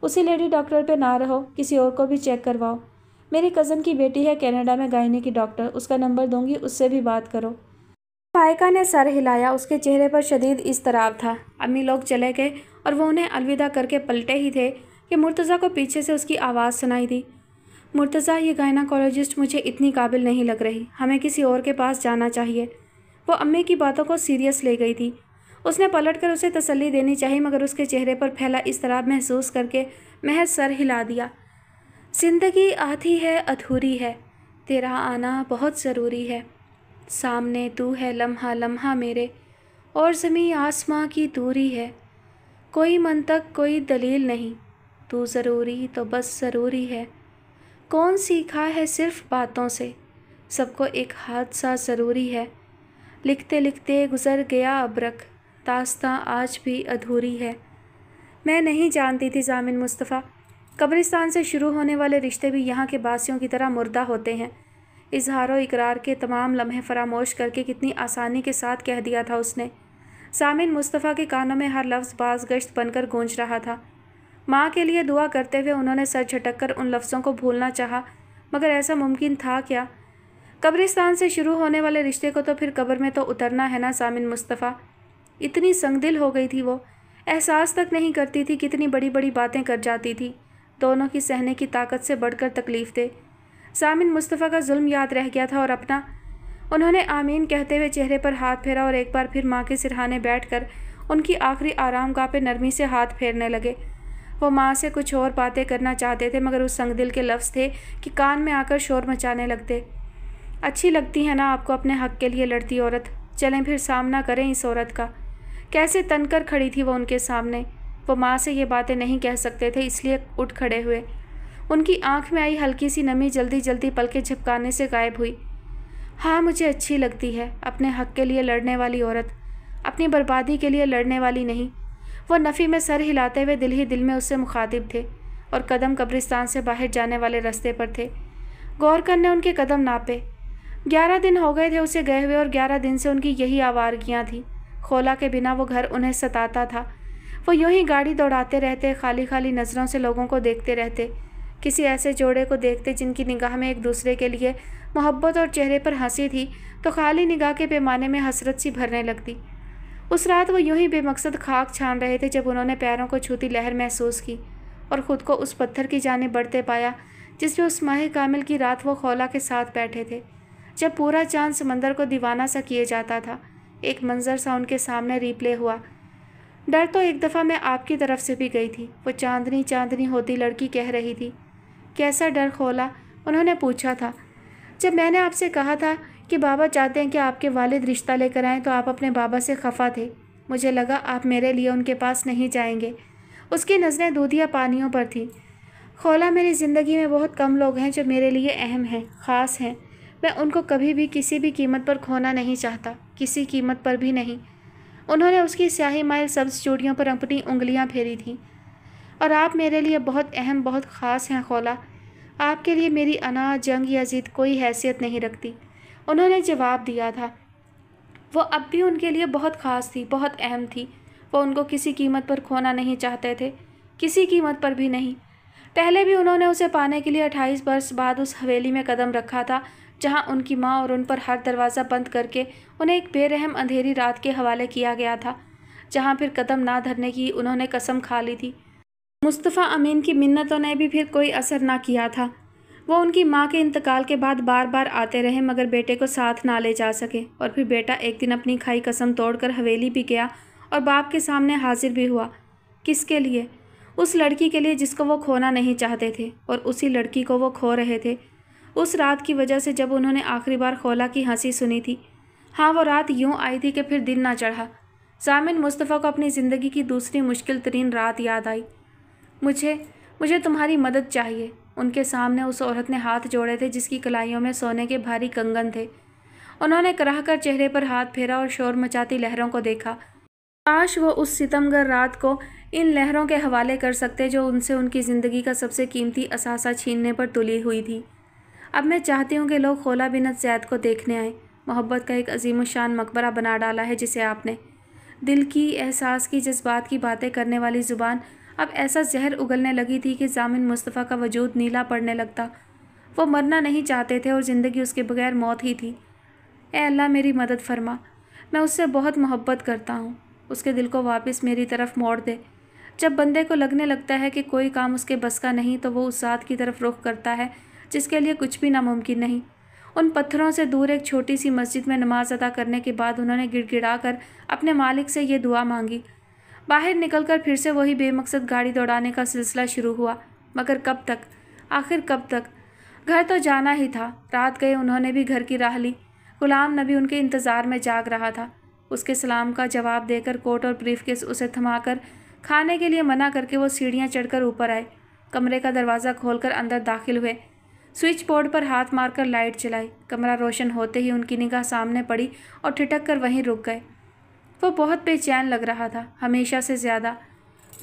Speaker 1: उसी लेडी डॉक्टर पे ना रहो, किसी और को भी चेक करवाओ। मेरी कज़न की बेटी है कनाडा में गायने की डॉक्टर, उसका नंबर दूंगी, उससे भी बात करो। फ़ायका ने सर हिलाया। उसके चेहरे पर शदीद इज़्तिराब था। अम्मी लोग चले गए और वो उन्हें अलविदा करके पलटे ही थे कि मुर्तज़ा को पीछे से उसकी आवाज़ सुनाई दी। मुर्तज़ा, ये गायनाकोलॉजिस्ट मुझे इतनी काबिल नहीं लग रही, हमें किसी और के पास जाना चाहिए। वो अम्मी की बातों को सीरियस ले गई थी। اس نے پلٹ کر اسے تسلی دینی چاہی مگر اس کے چہرے پر پھیلا اضطراب محسوس کر کے محض سر ہلا دیا۔ زندگی آدھی ہے ادھوری ہے، تیرا آنا بہت ضروری ہے، سامنے تو ہے لمحہ لمحہ میرے، اور زمیں آسماں کی دوری ہے، کوئی منطق کوئی دلیل نہیں، تو ضروری تو بس ضروری ہے، کون سیکھا ہے صرف باتوں سے، سب کو ایک حادثہ ضروری ہے، لکھتے لکھتے گزر گیا ابرک، داستاں آج بھی ادھوری ہے۔ میں نہیں جانتی تھی ضامن مصطفیٰ، قبرستان سے شروع ہونے والے رشتے بھی یہاں کے باسیوں کی طرح مردہ ہوتے ہیں۔ اظہار و اقرار کے تمام لمحے فراموش کر کے کتنی آسانی کے ساتھ کہہ دیا تھا اس نے۔ ضامن مصطفیٰ کے کانوں میں ہر لفظ باز گشت بن کر گونج رہا تھا۔ ماں کے لیے دعا کرتے ہوئے انہوں نے سر جھٹک کر ان لفظوں کو بھولنا چاہا مگر ایسا ممکن تھا کیا؟ قبرستان سے شروع ہونے والے رشتے کو تو پھر قبر میں تو اترنا ہے نا ضامن مصطفیٰ۔ اتنی سنگ دل ہو گئی تھی وہ، احساس تک نہیں کرتی تھی کتنی بڑی بڑی باتیں کر جاتی تھی، دونوں کی سہنے کی طاقت سے بڑھ کر تکلیف دے۔ ضامن مصطفیٰ کا ظلم یاد رہ گیا تھا اور اپنا۔ انہوں نے آمین کہتے ہوئے چہرے پر ہاتھ پھیرا اور ایک بار پھر ماں کے سرہانے بیٹھ کر ان کی آخری آرام گاہ پہ نرمی سے ہاتھ پھیرنے لگے۔ وہ ماں سے کچھ اور باتیں کرنا چاہتے تھے مگر اس سنگ دل کے لفظ تھے کہ کان میں آ کر شور مچانے لگتے۔ اچھی لگتی ہے نا آپ کو اپنے حق کے لیے لڑتی عورت، چلیں پھر سامنا کریں اس عورت کا۔ کیسے تن کر کھڑی تھی وہ ان کے سامنے۔ وہ ماں سے یہ باتیں نہیں کہہ سکتے تھے اس لیے اٹھ کھڑے ہوئے۔ ان کی آنکھ میں آئی ہلکی سی نمی جلدی جلدی پلکیں جھپکانے سے غائب ہوئی۔ ہاں مجھے اچھی لگتی ہے اپنے حق کے لیے لڑنے والی عورت، اپنی بربادی کے لیے لڑنے والی نہیں۔ وہ نفی میں سر ہلاتے ہوئے دل ہی دل میں اس سے مخاطب تھے اور قدم قبرستان سے باہر جانے والے رستے پر تھے۔ گورکر نے ان کے قدم ناپے۔ 11 دن ہو گئے تھے اسے گئے ہوئے اور 11 دن سے ان کی یہی آوارگیاں تھیں۔ خولا کے بنا وہ گھر انہیں ستاتا تھا۔ وہ یوں ہی گاڑی دوڑاتے رہتے، خالی خالی نظروں سے لوگوں کو دیکھتے رہتے، کسی ایسے جوڑے کو دیکھتے جن کی نگاہ میں ایک دوسرے کے لیے محبت اور چہرے پر ہنسی تھی تو خالی نگاہ کے پیمانے میں حسرت سی بھرنے لگتی۔ اس رات وہ یوں ہی بے مقصد خاک چھان رہے تھے جب انہوں نے پیروں کو چھوتی لہر محسوس کی اور خود کو اس پتھر کی جانب بڑھتے پایا جس پہ اس ماہ کامل کی رات وہ خولا کے ساتھ بیٹھے تھے، جب پورا چاند سمندر کو دیوانہ سا کیے جاتا تھا۔ ایک منظر سا ان کے سامنے ریپلے ہوا۔ ڈر تو ایک دفعہ میں آپ کی طرف سے بھی گئی تھی، وہ چاندنی چاندنی ہوتی لڑکی کہہ رہی تھی۔ کیسا ڈر خولا؟ انہوں نے پوچھا تھا۔ جب میں نے آپ سے کہا تھا کہ بابا چاہتے ہیں کہ آپ کے والد رشتہ لے کر آئیں تو آپ اپنے بابا سے خفا تھے، مجھے لگا آپ میرے لیے ان کے پاس نہیں جائیں گے۔ اس کی نظریں دودھیا پانیوں پر تھیں۔ خولا میری زندگی میں بہت کم لوگ ہیں جو میرے لیے اہم ہیں، خاص ہیں، میں ان کو کبھی بھی کسی بھی قیمت پر کھونا نہیں چاہتا، کسی قیمت پر بھی نہیں۔ انہوں نے اس کی سیاہی مائل سبز چوڑیوں پر اپنی انگلیاں پھیری تھیں۔ اور آپ میرے لیے بہت اہم بہت خاص ہیں خولا، آپ کے لیے میری انا جنگ یا ضد کوئی حیثیت نہیں رکھتی۔ انہوں نے جواب دیا تھا۔ وہ اب بھی ان کے لیے بہت خاص تھی، بہت اہم تھی، وہ ان کو کسی قیمت پر کھونا نہیں چاہتے تھے، کسی قیمت پر بھی نہیں۔ پہلے بھی انہوں نے اسے پانے کے لیے 28 برس بعد اس حویلی میں قدم رکھا تھا جہاں ان کی ماں اور ان پر ہر دروازہ بند کر کے انہیں ایک بے رحم اندھیری رات کے حوالے کیا گیا تھا، جہاں پھر قدم نہ دھرنے کی انہوں نے قسم کھا لی تھی۔ مصطفیٰ امین کی منتوں نے بھی پھر کوئی اثر نہ کیا تھا۔ وہ ان کی ماں کے انتقال کے بعد بار بار آتے رہے مگر بیٹے کو ساتھ نہ لے جا سکے، اور پھر بیٹا ایک دن اپنی کھائی قسم توڑ کر حویلی بھی گیا اور باپ کے سامنے حاضر بھی ہوا۔ کس کے لیے؟ اس لڑکی کے لیے جس کو وہ کھونا نہیں چاہتے تھے، اور اسی لڑکی کو وہ کھو رہے تھے، اس رات کی وجہ سے جب انہوں نے آخری بار خولا کی ہنسی سنی تھی۔ ہاں وہ رات یوں آئی تھی کہ پھر دن نہ چڑھا۔ ضامن مصطفیٰ کو اپنی زندگی کی دوسری مشکل ترین رات یاد آئی۔ مجھے تمہاری مدد چاہیے۔ ان کے سامنے اس عورت نے ہاتھ جوڑے تھے جس کی کلائیوں میں سونے کے بھاری کنگن تھے۔ انہوں نے کراہ کر چہرے پر ہاتھ پھیرا اور شور مچاتی لہروں کو دیکھا۔ کاش وہ اس ستمگر رات کو ان لہروں کے حوالے کر سکتے جو ان سے ان کی زندگی کا سب سے قیمتی اثاثہ چھیننے پر تلی ہوئی تھی۔ اب میں چاہتی ہوں کہ لوگ خولا بنت زید کو دیکھنے آئیں۔ محبت کا ایک عظیم الشان مقبرہ بنا ڈالا ہے جسے آپ نے۔ دل کی، احساس کی، جذبات کی باتیں کرنے والی زبان اب ایسا زہر اگلنے لگی تھی کہ ضامن مصطفیٰ کا وجود نیلا پڑنے لگتا۔ وہ مرنا نہیں چاہتے تھے اور زندگی اس کے بغیر موت ہی تھی۔ اے اللہ میری مدد فرما، میں اس سے بہت محبت کرتا ہوں، اس کے دل کو واپس میری طرف موڑ دے۔ جب بندے کو لگنے لگتا ہے کہ کوئی کام اس کے بس کا نہیں تو وہ اس ذات کی طرف رخ کرتا ہے جس کے لیے کچھ بھی ناممکن نہیں، उन पत्थरों से दूर एक छोटी सी मस्जिद में नमाज अदा करने के बाद उन्होंने गिड़गिड़ा कर अपने मालिक से ये दुआ मांगी। बाहर निकलकर फिर से वही बेमकसद गाड़ी दौड़ाने का सिलसिला शुरू हुआ। मगर कब तक, आखिर कब तक? घर तो जाना ही था। रात गए उन्होंने भी घर की राह ली। गुलाम नबी उनके इंतज़ार में जाग रहा था। उसके सलाम का जवाब देकर कोट और ब्रीफकेस उसे थमाकर खाने के लिए मना करके वो सीढ़ियाँ चढ़कर ऊपर आए। कमरे का दरवाज़ा खोलकर अंदर दाखिल हुए। स्विच बोर्ड पर हाथ मारकर लाइट चलाई। कमरा रोशन होते ही उनकी निगाह सामने पड़ी और ठिठक कर वहीं रुक गए। वो बहुत बेचैन लग रहा था, हमेशा से ज़्यादा।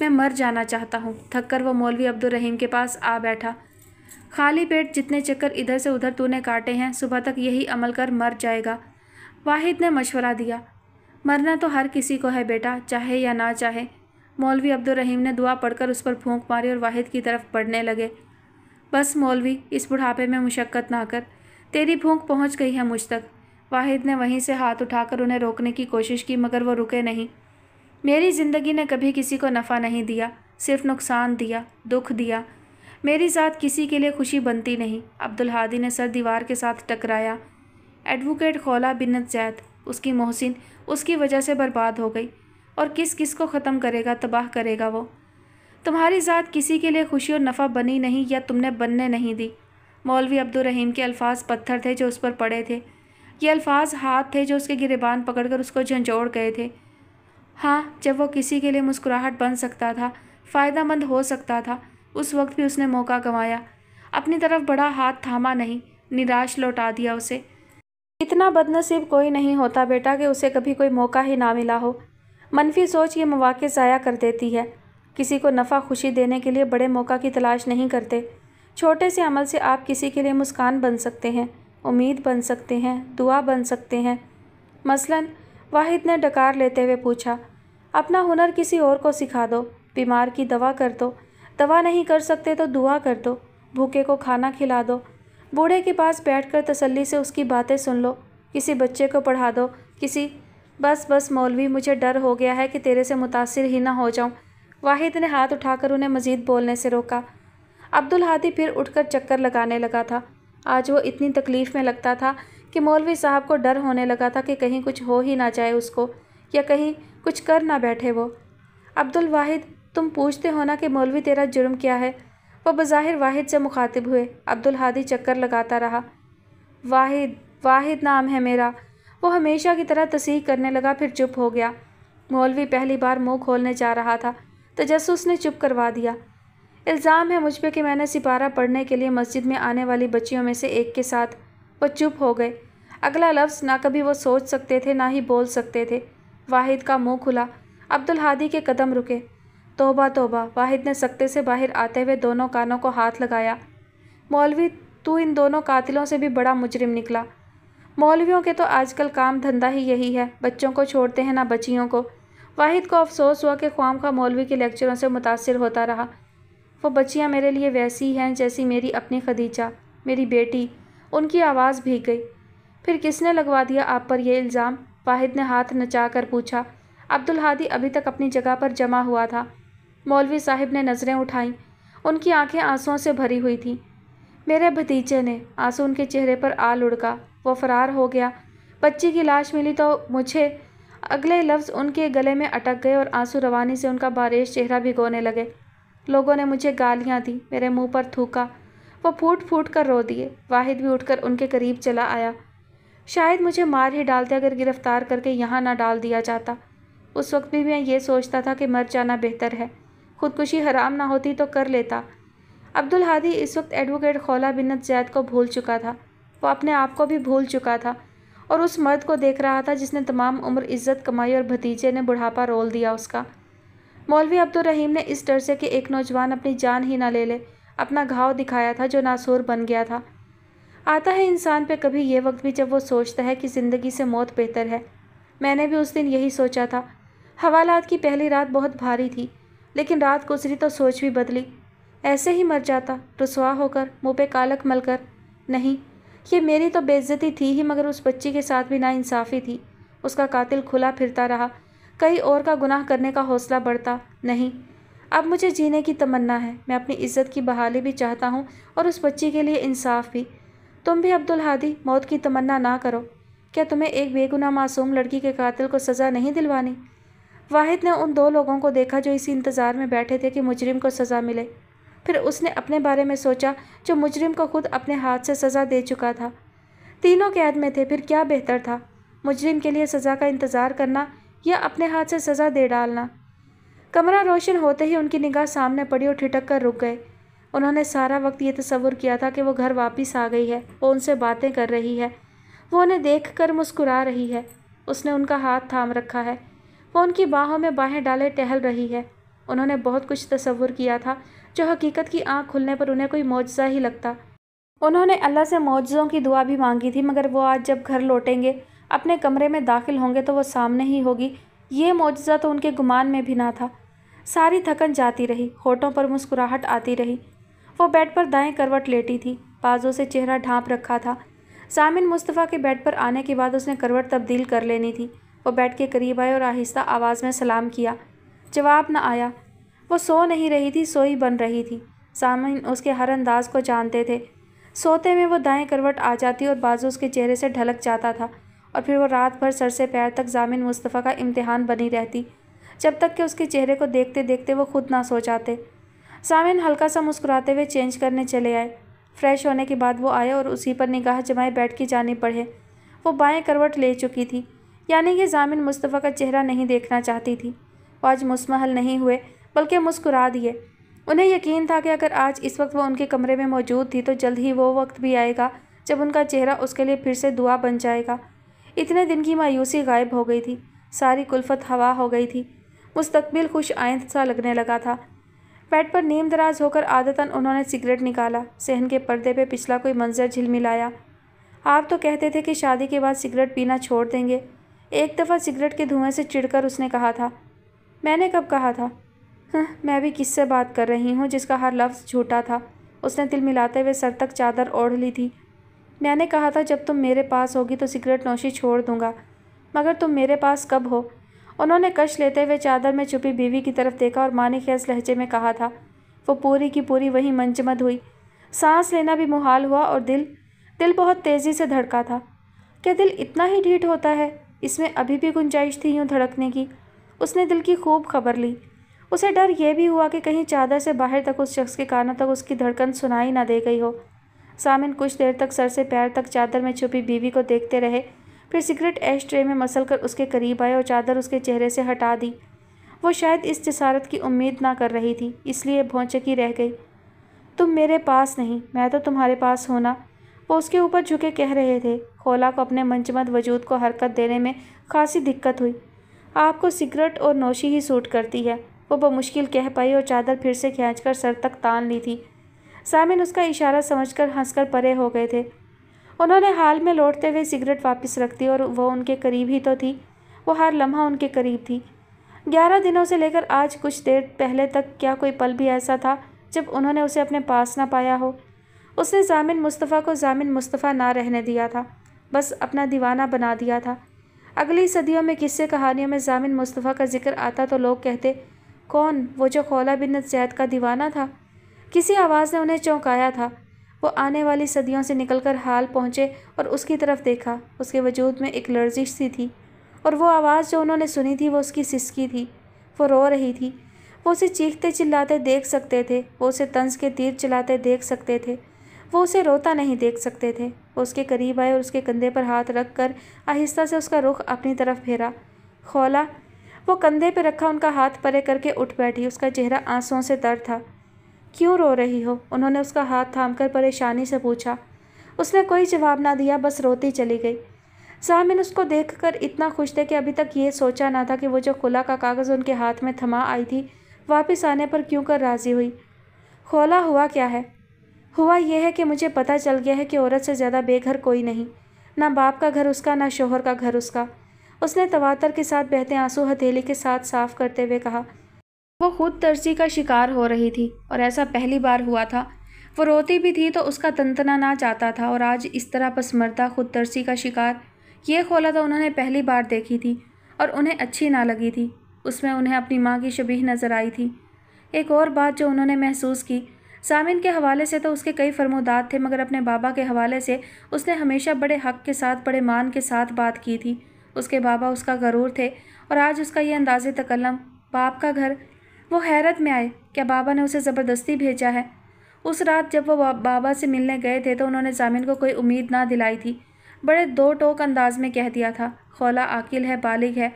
Speaker 1: मैं मर जाना चाहता हूँ। थक कर वो मौलवी अब्दुल रहीम के पास आ बैठा। खाली पेट जितने चक्कर इधर से उधर तूने काटे हैं, सुबह तक यही अमल कर मर जाएगा। वाहिद ने मशवरा दिया। मरना तो हर किसी को है बेटा, चाहे या ना चाहे। मौलवी अब्दुल रहीम ने दुआ पढ़कर उस पर फूंक मारी और वाहिद की तरफ बढ़ने लगे। बस मौलवी, इस बुढ़ापे में मुशक्क़त ना कर। तेरी फूंक पहुँच गई है मुझ तक। वाहिद ने वहीं से हाथ उठाकर उन्हें रोकने की कोशिश की, मगर वो रुके नहीं। मेरी ज़िंदगी ने कभी किसी को नफ़ा नहीं दिया, सिर्फ नुकसान दिया, दुख दिया। मेरी ज़ात किसी के लिए खुशी बनती नहीं। अब्दुल हादी ने सर दीवार के साथ टकराया। एडवोकेट खौला बिन्नत ज़ैद, उसकी मोहसिन उसकी वजह से बर्बाद हो गई। और किस किस को ख़त्म करेगा, तबाह करेगा वो। तुम्हारी ज़ात किसी के लिए खुशी और नफ़ा बनी नहीं, या तुमने बनने नहीं दी। मौलवी अब्दुल रहीम के अल्फाज पत्थर थे जो उस पर पड़े थे। ये अल्फाज हाथ थे जो उसके गिरेबान पकड़कर उसको झंझोड़ गए थे। हाँ, जब वो किसी के लिए मुस्कुराहट बन सकता था, फ़ायदेमंद हो सकता था, उस वक्त भी उसने मौका गंवाया। अपनी तरफ बड़ा हाथ थामा नहीं, निराश लौटा दिया उसे। इतना बदनसीब कोई नहीं होता बेटा कि उसे कभी कोई मौका ही ना मिला हो। मनफी सोच ये मौके ज़ाया कर देती है। किसी को नफ़ा खुशी देने के लिए बड़े मौका की तलाश नहीं करते। छोटे से अमल से आप किसी के लिए मुस्कान बन सकते हैं, उम्मीद बन सकते हैं, दुआ बन सकते हैं। मसलन, वाहिद ने डकार लेते हुए पूछा, अपना हुनर किसी और को सिखा दो। बीमार की दवा कर दो। दवा नहीं कर सकते तो दुआ कर दो। भूखे को खाना खिला दो। बूढ़े के पास बैठकर तसल्ली से उसकी बातें सुन लो। किसी बच्चे को पढ़ा दो। बस बस मौलवी, मुझे डर हो गया है कि तेरे से मुतासिर ही ना हो जाऊं। वाहिद ने हाथ उठाकर उन्हें मज़ीद बोलने से रोका। अब्दुल हादी फिर उठकर चक्कर लगाने लगा था। आज वो इतनी तकलीफ़ में लगता था कि मौलवी साहब को डर होने लगा था कि कहीं कुछ हो ही ना जाए उसको, या कहीं कुछ कर ना बैठे वो। अब्दुल वाहिद, तुम पूछते हो ना कि मौलवी तेरा जुर्म क्या है? वो बज़ाहिर वाहिद से मुखातिब हुए। अब्दुल हादी चक्कर लगाता रहा। वाहिद, वाहिद नाम है मेरा। वो हमेशा की तरह तस्दीक करने लगा, फिर चुप हो गया। मौलवी पहली बार मुंह खोलने जा रहा था, तजस्सुस ने चुप करवा दिया। इल्ज़ाम है मुझ पे कि मैंने सिपारा पढ़ने के लिए मस्जिद में आने वाली बच्चियों में से एक के साथ। वो चुप हो गए। अगला लफ्ज़ ना कभी वो सोच सकते थे, ना ही बोल सकते थे। वाहिद का मुंह खुला। अब्दुल हादी के कदम रुके। तौबा तौबा, वाहिद ने सख्ते से बाहर आते हुए दोनों कानों को हाथ लगाया। मौलवी, तू इन दोनों कातिलों से भी बड़ा मुजरिम निकला। मौलवियों के तो आजकल काम धंधा ही यही है, बच्चों को छोड़ते हैं ना बच्चियों को। वाहिद को अफसोस हुआ कि ख्वामखा मौलवी के लेक्चरों से मुतासिर होता रहा। वो बच्चियां मेरे लिए वैसी हैं जैसी मेरी अपनी खदीजा, मेरी बेटी। उनकी आवाज़ भीग गई। फिर किसने लगवा दिया आप पर यह इल्ज़ाम? वाहिद ने हाथ नचा कर पूछा। अब्दुल हादी अभी तक अपनी जगह पर जमा हुआ था। मौलवी साहिब ने नज़रें उठाईं। उनकी आंखें आंसुओं से भरी हुई थीं। मेरे भतीजे ने। आंसू उनके चेहरे पर आ लुढ़का। वो फरार हो गया। बच्ची की लाश मिली तो मुझे। अगले लफ्ज़ उनके गले में अटक गए और आंसू रवानी से उनका बारेश चेहरा भिगोने लगे। लोगों ने मुझे गालियाँ दी, मेरे मुंह पर थूका। वो फूट फूट कर रो दिए। वाहिद भी उठकर उनके करीब चला आया। शायद मुझे मार ही डालते अगर गिरफ्तार करके यहाँ ना डाल दिया जाता। उस वक्त भी मैं ये सोचता था कि मर जाना बेहतर है। खुदकुशी हराम ना होती तो कर लेता। अब्दुल हादी इस वक्त एडवोकेट खौला बिन्नत ज़ैद को भूल चुका था। वो अपने आप को भी भूल चुका था और उस मर्द को देख रहा था जिसने तमाम उम्र इज़्ज़त कमाई और भतीजे ने बुढ़ापा रोल दिया उसका। मौलवी अब्दुल रहीम ने इस डर से कि एक नौजवान अपनी जान ही ना ले ले, अपना घाव दिखाया था जो नासूर बन गया था। आता है इंसान पे कभी ये वक्त भी जब वो सोचता है कि ज़िंदगी से मौत बेहतर है। मैंने भी उस दिन यही सोचा था। हवालात की पहली रात बहुत भारी थी, लेकिन रात गुजरी तो सोच भी बदली। ऐसे ही मर जाता, रुसवा होकर, मुँह पे कालक मलकर। नहीं, ये मेरी तो बेइज्जती थी ही, मगर उस बच्ची के साथ भी नाइंसाफ़ी थी। उसका कातिल खुला फिरता रहा। कई और का गुनाह करने का हौसला बढ़ता। नहीं, अब मुझे जीने की तमन्ना है। मैं अपनी इज़्ज़त की बहाली भी चाहता हूँ और उस बच्ची के लिए इंसाफ भी। تم بھی عبدالہادی موت کی تمنا نہ کرو۔ کیا تمہیں ایک بے گناہ معصوم لڑکی کے قاتل کو سزا نہیں دلوانی؟ واحد نے ان دو لوگوں کو دیکھا جو اسی انتظار میں بیٹھے تھے کہ مجرم کو سزا ملے۔ پھر اس نے اپنے بارے میں سوچا جو مجرم کو خود اپنے ہاتھ سے سزا دے چکا تھا۔ تینوں قید میں تھے، پھر کیا بہتر تھا، مجرم کے لیے سزا کا انتظار کرنا یا اپنے ہاتھ سے سزا دے ڈالنا؟ کمرہ روشن ہوتے ہی ان کی نگاہ سامنے پڑی اور ٹھٹک کر رک گئے۔ انہوں نے سارا وقت یہ تصور کیا تھا کہ وہ گھر واپس آ گئی ہے، وہ ان سے باتیں کر رہی ہے، وہ انہیں دیکھ کر مسکرا رہی ہے، اس نے ان کا ہاتھ تھام رکھا ہے، وہ ان کی باہوں میں باہیں ڈالے ٹہل رہی ہے۔ انہوں نے بہت کچھ تصور کیا تھا جو حقیقت کی آنکھ کھلنے پر انہیں کوئی معجزہ ہی لگتا۔ انہوں نے اللہ سے معجزوں کی دعا بھی مانگی تھی، مگر وہ آج جب گھر لوٹیں گے، اپنے کمرے میں داخل ہوں گے تو وہ سامنے ہی ہوگی۔ یہ معجزہ تو ان کے گمان میں بھی نہ تھا۔ ساری تھکن جاتی رہی، ہونٹوں پر مسکراہٹ آتی رہی۔ وہ بیڈ پر دائیں کروٹ لیٹی تھی، بازو سے چہرہ ڈھانپ رکھا تھا۔ ضامن مصطفیٰ کے بیڈ پر آنے کے بعد اس نے کروٹ تبدیل کر لینی تھی۔ وہ بیڈ کے قریب آئے اور آہستہ آواز میں سلام کیا۔ جواب نہ آیا۔ وہ سو نہیں رہی تھی، سوئی بن رہی تھی۔ ضامن اس کے ہر انداز کو جانتے تھے۔ سوتے میں وہ دائیں کروٹ آ جاتی اور بازو اس کے چہرے سے ڈھلک جاتا تھا، اور پھر وہ رات بھر سر سے پیر تک ضامن مصطفیٰ کا امتحان بنی رہتی، جب تک کہ اس کے چہرے کو دیکھتے دیکھتے وہ خود نہ سو جاتے۔ ضامن ہلکا سا مسکراتے ہوئے چینج کرنے چلے آئے۔ فریش ہونے کے بعد وہ آئے اور اسی پر نگاہ جمائے بیڈ کی جانب بڑھے۔ وہ بائیں کروٹ لے چکی تھی، یعنی کہ ضامن مصطفیٰ کا چہرہ نہیں دیکھنا چاہتی تھی۔ وہ آج مسمحل نہیں ہوئے بلکہ مسکرا دیے۔ انہیں یقین تھا کہ اگر آج اس وقت وہ ان کے کمرے میں موجود تھی تو جلد ہی وہ وقت بھی آئے گا جب ان کا چہرہ اس کے لیے پھر سے دعا بن جائے گا۔ اتنے دن کی مایوسی غائب ہو گئی تھی، ساری کلفت ہوا ہو گئی تھی، مستقبل خوش آئند سا لگنے لگا تھا۔ بیڈ پر نیم دراز ہو کر عادتاً انہوں نے سگریٹ نکالا، صحن کے پردے پہ پچھلا کوئی منظر جھلملایا۔ آپ تو کہتے تھے کہ شادی کے بعد سگریٹ پینا چھوڑ دیں گے، ایک دفعہ سگریٹ کے دھوئیں سے چڑھ کر اس نے کہا تھا۔ میں نے کب کہا تھا؟ میں بھی کس سے بات کر رہی ہوں جس کا ہر لفظ جھوٹا تھا۔ اس نے تل ملاتے ہوئے سر تک چادر اوڑھ لی تھی۔ میں نے کہا تھا جب تم میرے پاس ہوگی تو سگریٹ نوشی چھوڑ دوں گا، مگر تم میرے پاس کب ہو؟ انہوں نے کش لیتے ہوئے چادر میں چھپی بیوی کی طرف دیکھا اور معنی خیز لہجے میں کہا تھا۔ وہ پوری کی پوری وہیں منجمد ہوئی، سانس لینا بھی محال ہوا اور دل بہت تیزی سے دھڑکا تھا۔ کیا دل اتنا ہی ڈھیٹ ہوتا ہے؟ اس میں ابھی بھی گنجائش تھی یوں دھڑکنے کی۔ اس نے دل کی خوب خبر لی۔ اسے ڈر یہ بھی ہوا کہ کہیں چادر سے باہر تک اس شخص کے کانوں تک اس کی دھڑکن سنائی نہ دے گئی ہو۔ ضامن کچھ دیر تک سر سے پیر تک چادر میں چھپی بیوی کو دیکھتے رہے، پھر سگریٹ ایش ٹرے میں مسل کر اس کے قریب آئے اور چادر اس کے چہرے سے ہٹا دی۔ وہ شاید اس جسارت کی امید نہ کر رہی تھی، اس لیے بھونچکی رہ گئی۔ تم میرے پاس نہیں، میں تو تمہارے پاس ہونا، وہ اس کے اوپر جھکے کہہ رہے تھے۔ خولا کو اپنے منجمد وجود کو حرکت دینے میں خاصی دقت ہوئی۔ آپ کو سگریٹ اور نوشی ہی سوٹ کرتی ہے، وہ بمشکل کہہ پائی اور چادر پھر سے کھینچ کر سر تک تان لی تھی۔ ضامن اس کا اشارہ سمجھ کر ہنس کر پرے ہو گئے تھے۔ انہوں نے حال میں لوٹتے ہوئے سگریٹ واپس رکھ دی اور وہ ان کے قریب ہی تو تھی، وہ ہر لمحہ ان کے قریب تھی۔ 11 دنوں سے لے کر آج کچھ دیر پہلے تک کیا کوئی پل بھی ایسا تھا جب انہوں نے اسے اپنے پاس نہ پایا ہو؟ اس نے ضامن مصطفیٰ کو ضامن مصطفیٰ نہ رہنے دیا تھا، بس اپنا دیوانہ بنا دیا تھا۔ اگلی صدیوں میں قصے کہانیوں میں ضامن مصطفیٰ کا ذکر آتا تو لوگ کہتے، کون؟ وہ جو خولا بنت زید کا دیوانہ تھا؟ کسی آواز نے انہیں چونکایا تھا۔ وہ آنے والی صدیوں سے نکل کر حال پہنچے اور اس کی طرف دیکھا۔ اس کے وجود میں ایک لرزش سی تھی، اور وہ آواز جو انہوں نے سنی تھی وہ اس کی سسکی تھی۔ وہ رو رہی تھی۔ وہ اسے چیختے چلاتے دیکھ سکتے تھے، وہ اسے طنز کے تیر چلاتے دیکھ سکتے تھے، وہ اسے روتا نہیں دیکھ سکتے تھے۔ وہ اس کے قریب آئے اور اس کے کندھے پر ہاتھ رکھ کر آہستہ سے اس کا رخ اپنی طرف پھیرا۔ خولا، وہ کندھے پہ رکھا ان کا ہاتھ پرے کر کے اٹھ بیٹھی، اس کا چہرہ آنسوؤں سے تر تھا۔ کیوں رو رہی ہو؟ انہوں نے اس کا ہاتھ تھام کر پریشانی سے پوچھا۔ اس نے کوئی جواب نہ دیا، بس روتی چلی گئی۔ ضامن اس کو دیکھ کر اتنا خوش تھے کہ ابھی تک یہ سوچا نہ تھا کہ وہ جو خلا کا کاغذ ان کے ہاتھ میں تھما آئی تھی، واپس آنے پر کیوں کر راضی ہوئی۔ خولا، ہوا کیا ہے؟ ہوا یہ ہے کہ مجھے پتہ چل گیا ہے کہ عورت سے زیادہ بے گھر کوئی نہیں، نہ باپ کا گھر اس کا، نہ شوہر کا گھر اس کا۔ اس نے تواتر کے ساتھ بہتے آنسو ہتھیلی کے ساتھ صاف کرتے ہوئے کہا۔ وہ خود ترسی کا شکار ہو رہی تھی، اور ایسا پہلی بار ہوا تھا۔ وہ روتی بھی تھی تو اس کا تنتنا نہ جاتا تھا، اور آج اس طرح پسمردہ خود ترسی کا شکار، یہ خولا تو انہوں نے پہلی بار دیکھی تھی اور انہیں اچھی نہ لگی تھی۔ اس میں انہیں اپنی ماں کی شبیہ نظر آئی تھی۔ ایک اور بات جو انہوں نے محسوس کی، سامن کے حوالے سے تو اس کے کئی فرمودات تھے، مگر اپنے بابا کے حوالے سے اس نے ہمیشہ بڑے حق کے ساتھ، بڑے مان کے ساتھ بات کی تھی۔ اس کے بابا اس کا غرور تھے، اور آج اس کا یہ انداز تکلم، باپ کا گھر۔ وہ حیرت میں آئے، کیا بابا نے اسے زبردستی بھیجا ہے؟ اس رات جب وہ بابا سے ملنے گئے تھے تو انہوں نے سامن کو کوئی امید نہ دلائی تھی۔ بڑے دو ٹوک انداز میں کہہ دیا تھا، خولا عاقل ہے، بالغ ہے،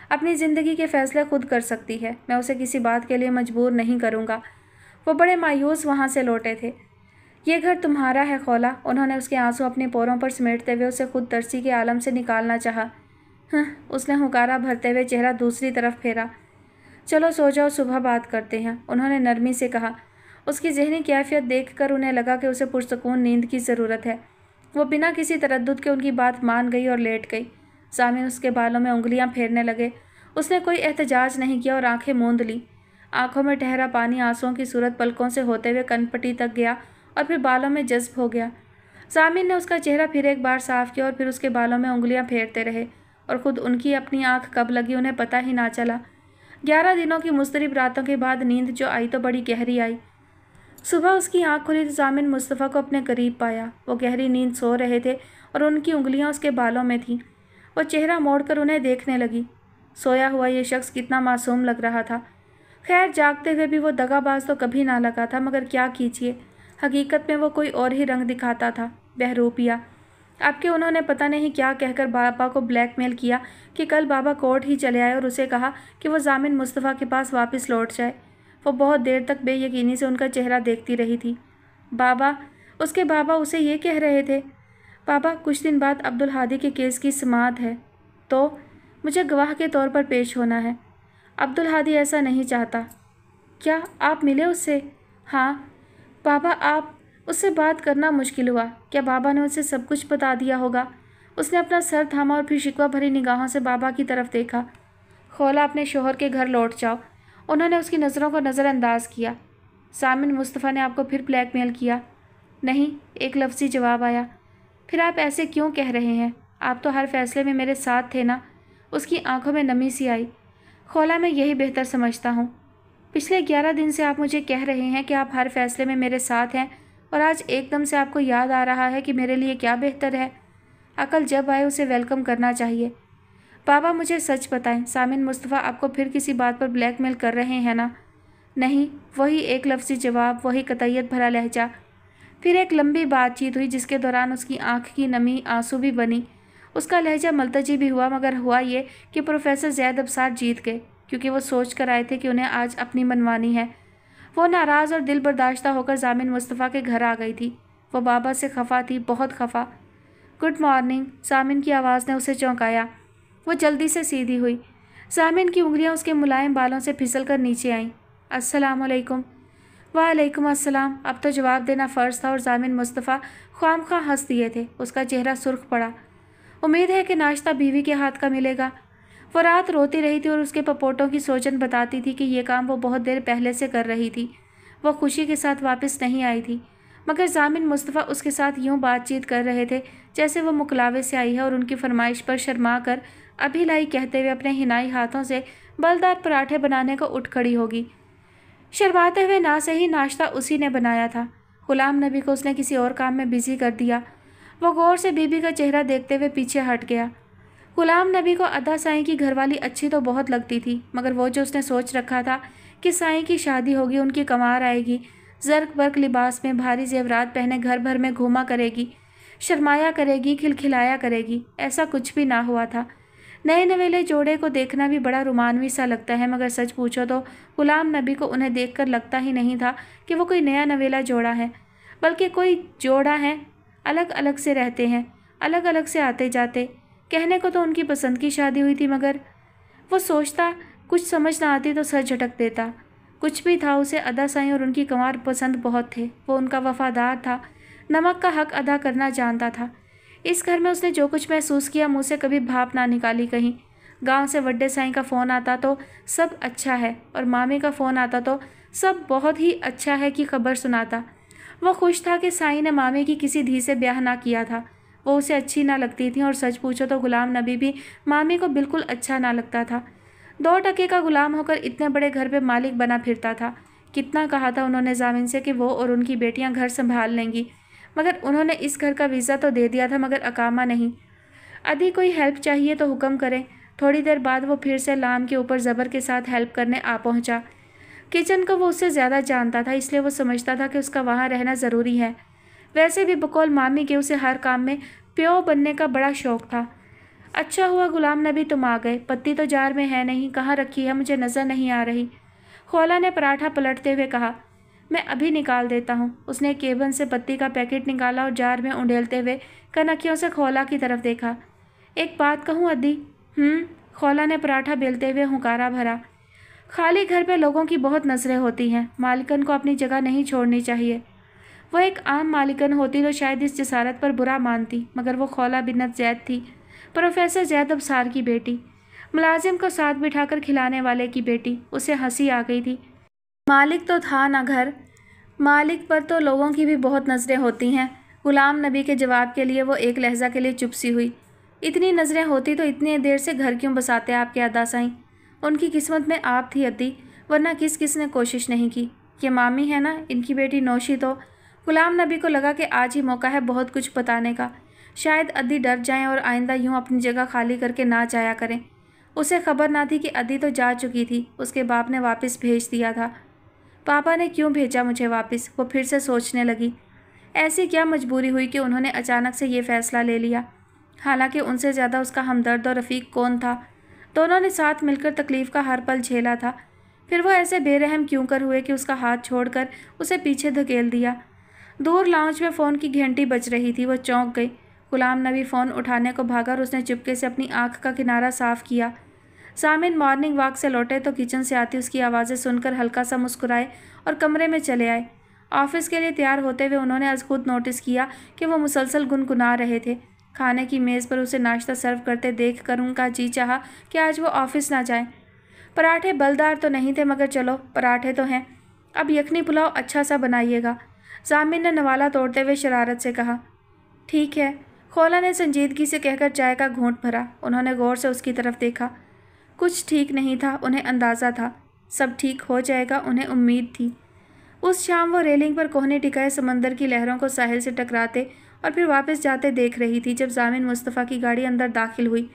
Speaker 1: اپنی زندگی کے فیصلے خود کر سکتی ہے، میں اسے کسی بات کے لیے مجبور نہیں کروں گا۔ وہ بڑے مایوس وہاں سے لوٹے تھے۔ یہ گھر تمہارا ہے خولا، انہوں نے اس کے آنسو اپنے پوروں پر سمیٹتے ہوئے اسے خود ترسی کے عالم سے نکالنا چاہا۔ اس نے ہنکارا بھرتے ہوئے چہرہ دوسری طرف پھیرا۔ چلو سو جاؤ، صبح بات کرتے ہیں، انہوں نے نرمی سے کہا۔ اس کی ذہنی کیفیت دیکھ کر انہیں لگا کہ اسے پرسکون نیند کی ضرورت ہے۔ وہ بنا کسی تردد کے ان کی بات مان گئی اور لیٹ گئی۔ سامن اس کے بالوں میں انگلیاں پھیرنے لگے۔ اس نے کوئی احتجاج نہیں کیا اور آنکھیں موند لی۔ آنکھوں میں ٹھہرا پانی آنسوؤں کی صورت پلکوں سے ہوتے ہوئے کن پٹی تک گیا اور پھر بالوں میں جذب ہو گیا۔ سامن نے اس کا چہرہ پھر ایک بار صاف کیا اور پھر اس کے بالوں میں انگلیاں پھیرتے رہے، اور خود ان کی اپنی آنکھ کب لگی انہیں پتہ ہی نہ چلا۔ 11 دنوں کی مضطرب راتوں کے بعد نیند جو آئی تو بڑی گہری آئی۔ صبح اس کی آنکھ کھلی تو سامن مصطفیٰ کو اپنے قریب پایا۔ وہ گہری نیند سو رہے تھے اور ان کی انگلیاں اس کے بالوں میں تھیں۔ وہ چہرہ موڑ کر انہیں دیکھنے لگی۔ سویا ہوا یہ شخص کتنا معصوم لگ رہا تھا۔ خیر جاگتے ہوئے بھی وہ دغا باز تو کبھی نہ لگا تھا، مگر کیا کیجیے، حقیقت میں وہ کوئی اور ہی رنگ دکھاتا تھا، بہروپیہ۔ اب کہ انہوں نے پتہ نہیں کیا کہہ کر بابا کو بلیک میل کیا کہ کل بابا کورٹ ہی چلے آئے اور اسے کہا کہ وہ ضامن مصطفیٰ کے پاس واپس لوٹ جائے۔ وہ بہت دیر تک بے یقینی سے ان کا چہرہ دیکھتی رہی تھی۔ بابا، اس کے بابا اسے یہ کہہ رہے تھے، بابا کچھ دن بعد عبدالہادی کے کیس کی سماعت ہے، تو مجھے گواہ کے طور پر پیش ہونا ہے۔ عبدالہادی ایسا نہیں چاہتا۔ کیا آپ ملے اس سے؟ ہاں بابا، آپ اس سے بات کرنا مشکل ہوا۔ کیا بابا نے اسے سب کچھ بتا دیا ہوگا؟ اس نے اپنا سر تھاما اور پھر شکوہ بھری نگاہوں سے بابا کی طرف دیکھا۔ خولا، اپنے شوہر کے گھر لوٹ جاؤ۔ انہوں نے اس کی نظروں کو نظر انداز کیا۔ سامن مصطفیٰ نے آپ کو پھر بلیک میل کیا؟ نہیں، ایک لفظی جواب آیا۔ پھر آپ ایسے کیوں کہہ رہے ہیں؟ آپ تو ہر فیصلے میں میرے ساتھ تھے نا۔ اس کی آنکھوں میں نمی سی آئی۔ خولا، میں یہی بہتر سمجھتا ہوں۔ پچھلے 11 دن سے آپ مجھے کہہ رہے ہیں کہ آپ ہر فیصلے میں میرے ساتھ ہیں، اور آج ایک دم سے آپ کو یاد آ رہا ہے کہ میرے لیے کیا بہتر ہے۔ عقل جب آئے اسے ویلکم کرنا چاہیے۔ بابا مجھے سچ بتائیں، سامن مصطفیٰ آپ کو پھر کسی بات پر بلیک میل کر رہے ہیں نا؟ نہیں، وہی ایک لفظی جواب، وہی قطعیت بھرا لہجہ۔ پھر ایک لمبی بات چیت ہوئی جس کے دوران اس کی آنکھ کی نمی آنسو بھی بنی۔ اس کا لہجہ ملتجی بھی ہوا، مگر ہوا یہ کہ پروفیسر زید ابصار جیت گئے، کیونکہ وہ سوچ کر آئے تھے کہ انہیں آج اپنی منوانی ہے۔ وہ ناراض اور دل برداشتہ ہو کر ضامن مصطفیٰ کے گھر آ گئی تھی۔ وہ بابا سے خفا تھی، بہت خفا۔ گڈ مارننگ، ضامن کی آواز نے اسے چونکایا۔ وہ جلدی سے سیدھی ہوئی۔ ضامن کی انگلیاں اس کے ملائم بالوں سے پھسل کر نیچے آئیں۔ السلام علیکم۔ وعلیکم السلام۔ اب تو جواب دینا فرض تھا اور ضامن مصطفیٰ خواہ مخواہ ہنس دیے تھے۔ اس کا چہرہ سرخ پڑا۔ امید ہے کہ ناشتہ بیوی کے ہاتھ کا ملے گا۔ وہ رات روتی رہی تھی اور اس کے پپوٹوں کی سوچن بتاتی تھی کہ یہ کام وہ بہت دیر پہلے سے کر رہی تھی۔ وہ خوشی کے ساتھ واپس نہیں آئی تھی، مگر ضامن مصطفیٰ اس کے ساتھ یوں بات چیت کر رہے تھے جیسے وہ مکلاوے سے آئی ہے اور ان کی فرمائش پر شرما کر ابھی لائی کہتے ہوئے اپنے ہنائی ہاتھوں سے بلدار پراٹھے بنانے کو اٹھ کھڑی ہوگی۔ شرماتے ہوئے نہ صحیح ناشتہ اسی نے بنایا تھا۔ غلام نبی کو اس نے کسی اور کام میں بزی کر دیا۔ وہ غور سے بی بی کا چہرہ دیکھتے ہوئے پیچھے ہٹ گیا۔ غلام نبی کو ادا سائیں کی گھر والی اچھی تو بہت لگتی تھی، مگر وہ جو اس نے سوچ رکھا تھا کہ سائیں کی شادی ہوگی، ان کی کمار آئے گی، زرق برق لباس میں بھاری زیورات پہنے گھر بھر میں گھوما کرے گی، شرمایا کرے گی، کھلکھلایا کرے گی، ایسا کچھ بھی نہ ہوا تھا۔ نئے نویلے جوڑے کو دیکھنا بھی بڑا رومانوی سا لگتا ہے، مگر سچ پوچھو تو غلام نبی کو انہیں دیکھ کر لگتا ہی نہیں تھا کہ وہ کوئی نیا نویلا جوڑا ہے، بلکہ کوئی جوڑا ہے، الگ الگ سے رہتے ہیں، الگ الگ سے آتے جاتے۔ کہنے کو تو ان کی پسند کی شادی ہوئی تھی، مگر وہ سوچتا، کچھ سمجھ نہ آتی تو سر جھٹک دیتا۔ کچھ بھی تھا، اسے ادا سائیں اور ان کی کنوار پسند بہت تھے۔ وہ ان کا وفادار تھا، نمک کا حق ادا کرنا جانتا تھا۔ اس گھر میں اس نے جو کچھ محسوس کیا منہ سے کبھی بھاپ نہ نکالی کہیں۔ گاؤں سے وڈے سائیں کا فون آتا تو سب اچھا ہے، اور مامی کا فون آتا تو سب بہت ہی اچھا ہے کی خبر سناتا۔ وہ خوش تھا کہ سائیں نے مامی کی کسی دھی سے بیاہ نہ کیا تھا۔ وہ اسے اچھی نہ لگتی تھیں، اور سچ پوچھو تو غلام نبی بھی مامی کو بالکل اچھا نہ لگتا تھا۔ 2 ٹکے کا غلام ہو کر اتنے بڑے گھر پہ مالک بنا پھرتا تھا، کتنا کہا تھا انہوں نے ضامن سے کہ وہ اور ان کی بیٹیاں گھر سنبھال لیں گی، مگر انہوں نے اس گھر کا ویزا تو دے دیا تھا مگر اقامہ نہیں۔ ادی کوئی ہیلپ چاہیے تو حکم کریں۔ تھوڑی دیر بعد وہ پھر سے لام کے اوپر زبر کے ساتھ ہیلپ کرنے آ پہنچا۔ کچن کو وہ اس سے زیادہ جانتا تھا، اس لیے وہ سمجھتا تھا کہ اس کا وہاں رہنا ضروری ہے۔ ویسے بھی بقول مامی کے اسے ہر کام میں پیو بننے کا بڑا شوق تھا۔ اچھا ہوا غلام نبی تم آ گئے، پتی تو جار میں ہے نہیں، کہاں رکھی ہے مجھے نظر نہیں آ رہی۔ خولا نے پراٹھا پلٹتے ہوئے کہا، میں ابھی نکال دیتا ہوں۔ اس نے کیبن سے پتی کا پیکٹ نکالا اور جار میں انڈیلتے ہوئے کنکھیوں سے خولا کی طرف دیکھا۔ ایک بات کہوں ادی؟ خولا نے پراٹھا بیلتے ہوئے ہنکارا بھرا۔ خالی گھر پہ لوگوں کی بہت نظریں ہوتی ہیں، مالکن کو اپنی جگہ نہیں چھوڑنی چاہیے۔ وہ ایک عام مالکن ہوتی تو شاید اس جسارت پر برا مانتی، مگر وہ خولا بنت زید تھی، پروفیسر زید ابصار کی بیٹی، ملازم کو ساتھ بٹھا کر کھلانے والے کی بیٹی۔ اسے ہنسی آ گئی تھی۔ مالک تو تھا نہ گھر، مالک پر تو لوگوں کی بھی بہت نظریں ہوتی ہیں۔ غلام نبی کے جواب کے لیے وہ ایک لہجہ کے لیے چپ سی ہوئی۔ اتنی نظریں ہوتی تو اتنی دیر سے گھر کیوں بساتے آپ کے ادا سائیں؟ ان کی قسمت میں آپ تھی ادی، ورنہ کس نے کوشش نہیں کی؟ یہ مامی ہے نا، ان کی بیٹی نوشی تو۔ غلام نبی کو لگا کہ آج ہی موقع ہے بہت کچھ بتانے کا، شاید ادی ڈر جائیں اور آئندہ یوں اپنی جگہ خالی کر کے نہ جایا کریں۔ اسے خبر نہ تھی کہ ادی تو جا چکی تھی، اس کے باپ نے واپس بھیج دیا تھا۔ پاپا نے کیوں بھیجا مجھے واپس؟ وہ پھر سے سوچنے لگی۔ ایسی کیا مجبوری ہوئی کہ انہوں نے اچانک سے یہ فیصلہ لے لیا؟ حالانکہ ان سے زیادہ اس کا ہمدرد اور رفیق کون تھا؟ دونوں نے ساتھ مل کر تکلیف کا ہر پل جھیلا تھا، پھر وہ ایسے بے رحم کیوں کر ہوئے کہ اس کا ہاتھ چھوڑ کر اسے پیچھے دھکیل دیا؟ دور لاؤنج میں فون کی گھنٹی بج رہی تھی، وہ چونک گئی۔ غلام نبی فون اٹھانے کو بھاگا اور اس نے چپکے سے اپنی آنکھ کا کنارہ صاف کیا۔ ضامن مارننگ واک سے لوٹے تو کچن سے آتی اس کی آوازیں سن کر ہلکا سا مسکرائے اور کمرے میں چلے آئے۔ آفس کے لیے تیار ہوتے ہوئے انہوں نے از خود نوٹس کیا کہ وہ مسلسل گنگنا رہے تھے۔ کھانے کی میز پر اسے ناشتہ سرو کرتے دیکھ کر ان کا جی چاہا کہ آج وہ آفس نہ جائیں۔ پراٹھے بلدار تو نہیں تھے مگر چلو پراٹھے تو ہیں، اب یخنی پلاؤ اچھا سا بنائیے گا، ضامن نے نوالا توڑتے ہوئے شرارت سے کہا۔ ٹھیک ہے، خولا نے سنجیدگی سے کہہ کر چائے کا گھونٹ بھرا۔ انہوں نے غور سے اس کی طرف دیکھا۔ کچھ ٹھیک نہیں تھا، انہیں اندازہ تھا، سب ٹھیک ہو جائے گا، انہیں امید تھی۔ اس شام وہ ریلنگ پر کوہنی ٹکائے سمندر کی لہروں کو ساحل سے ٹکراتے اور پھر واپس جاتے دیکھ رہی تھی جب ضامن مصطفیٰ کی گاڑی اندر داخل ہوئی۔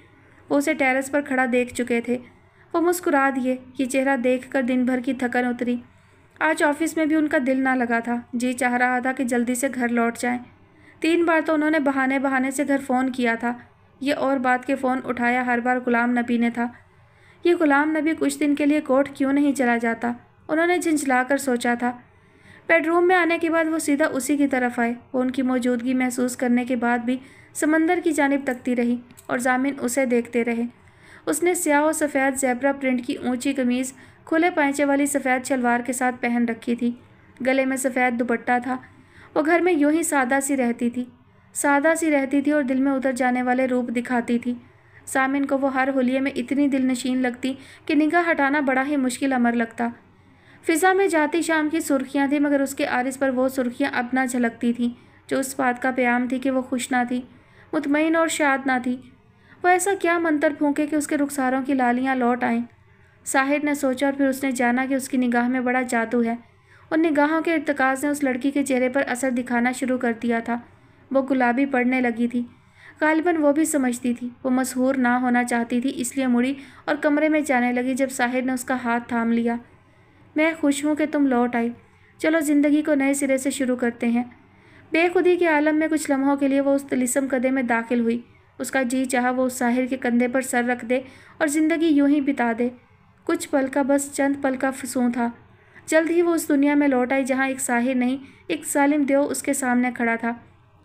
Speaker 1: وہ اسے ٹیرس پر کھڑا دیکھ چکے تھے۔ وہ مسکرا دیے۔ یہ چہرہ دیکھ کر دن بھر کی تھکن اتری۔ آج آفس میں بھی ان کا دل نہ لگا تھا، جی چاہ رہا تھا کہ جلدی سے گھر لوٹ جائیں۔ 3 بار تو انہوں نے بہانے سے گھر فون کیا تھا، یہ اور بات کے فون اٹھایا ہر بار غلام نبی نے تھا۔ یہ غلام نبی کچھ دن کے لیے کوٹ کیوں نہیں چلا جاتا؟ انہوں نے جھنجھلا کر سوچا تھا۔ بیڈ روم میں آنے کے بعد وہ سیدھا اسی کی طرف آئے۔ وہ ان کی موجودگی محسوس کرنے کے بعد بھی سمندر کی جانب تکتی رہی اور ضامن اسے دیکھتے رہے۔ اس نے سیاہ و سفید زیبرا پرنٹ کی اونچی قمیض کھلے پائچے والی سفید شلوار کے ساتھ پہن رکھی تھی، گلے میں سفید دوپٹہ تھا۔ وہ گھر میں یوں ہی سادہ سی رہتی تھی اور دل میں اتر جانے والے روپ دکھاتی تھی۔ ضامن کو وہ ہر حلیے میں اتنی دل نشین لگتی کہ نگاہ ہٹانا بڑا ہی مشکل امر لگتا۔ فضا میں جاتی شام کی سرخیاں تھیں مگر اس کے عارض پر وہ سرخیاں اب نہ جھلکتی تھیں جو اس بات کا پیام تھی کہ وہ خوش نہ تھی، مطمئن اور شاد نہ تھی۔ وہ ایسا کیا منتر پھونکے کہ اس کے رخساروں کی لالیاں لوٹ آئیں؟ ساحر نے سوچا اور پھر اس نے جانا کہ اس کی نگاہ میں بڑا جادو ہے۔ ان نگاہوں کے ارتکاز نے اس لڑکی کے چہرے پر اثر دکھانا شروع کر دیا تھا۔ وہ گلابی پڑنے لگی تھی۔ غالباً وہ بھی سمجھتی تھی، وہ مسحور نہ ہونا چاہتی تھی، اس لیے مڑی اور کمرے میں جانے لگی جب ساحر نے اس کا ہاتھ تھام لیا۔ میں خوش ہوں کہ تم لوٹ آئی، چلو زندگی کو نئے سرے سے شروع کرتے ہیں۔ بے خودی کے عالم میں کچھ لمحوں کے لیے وہ اس طلسم کدے میں داخل ہوئی۔ اس کا جی چاہا وہ اس ساحر کے کندھے پر سر رکھ دے اور زندگی یوں ہی بتا دے۔ کچھ پل کا، بس چند پل کا فسوں تھا۔ جلد ہی وہ اس دنیا میں لوٹ آئی جہاں ایک ساحر نہیں، ایک ظالم دیو اس کے سامنے کھڑا تھا،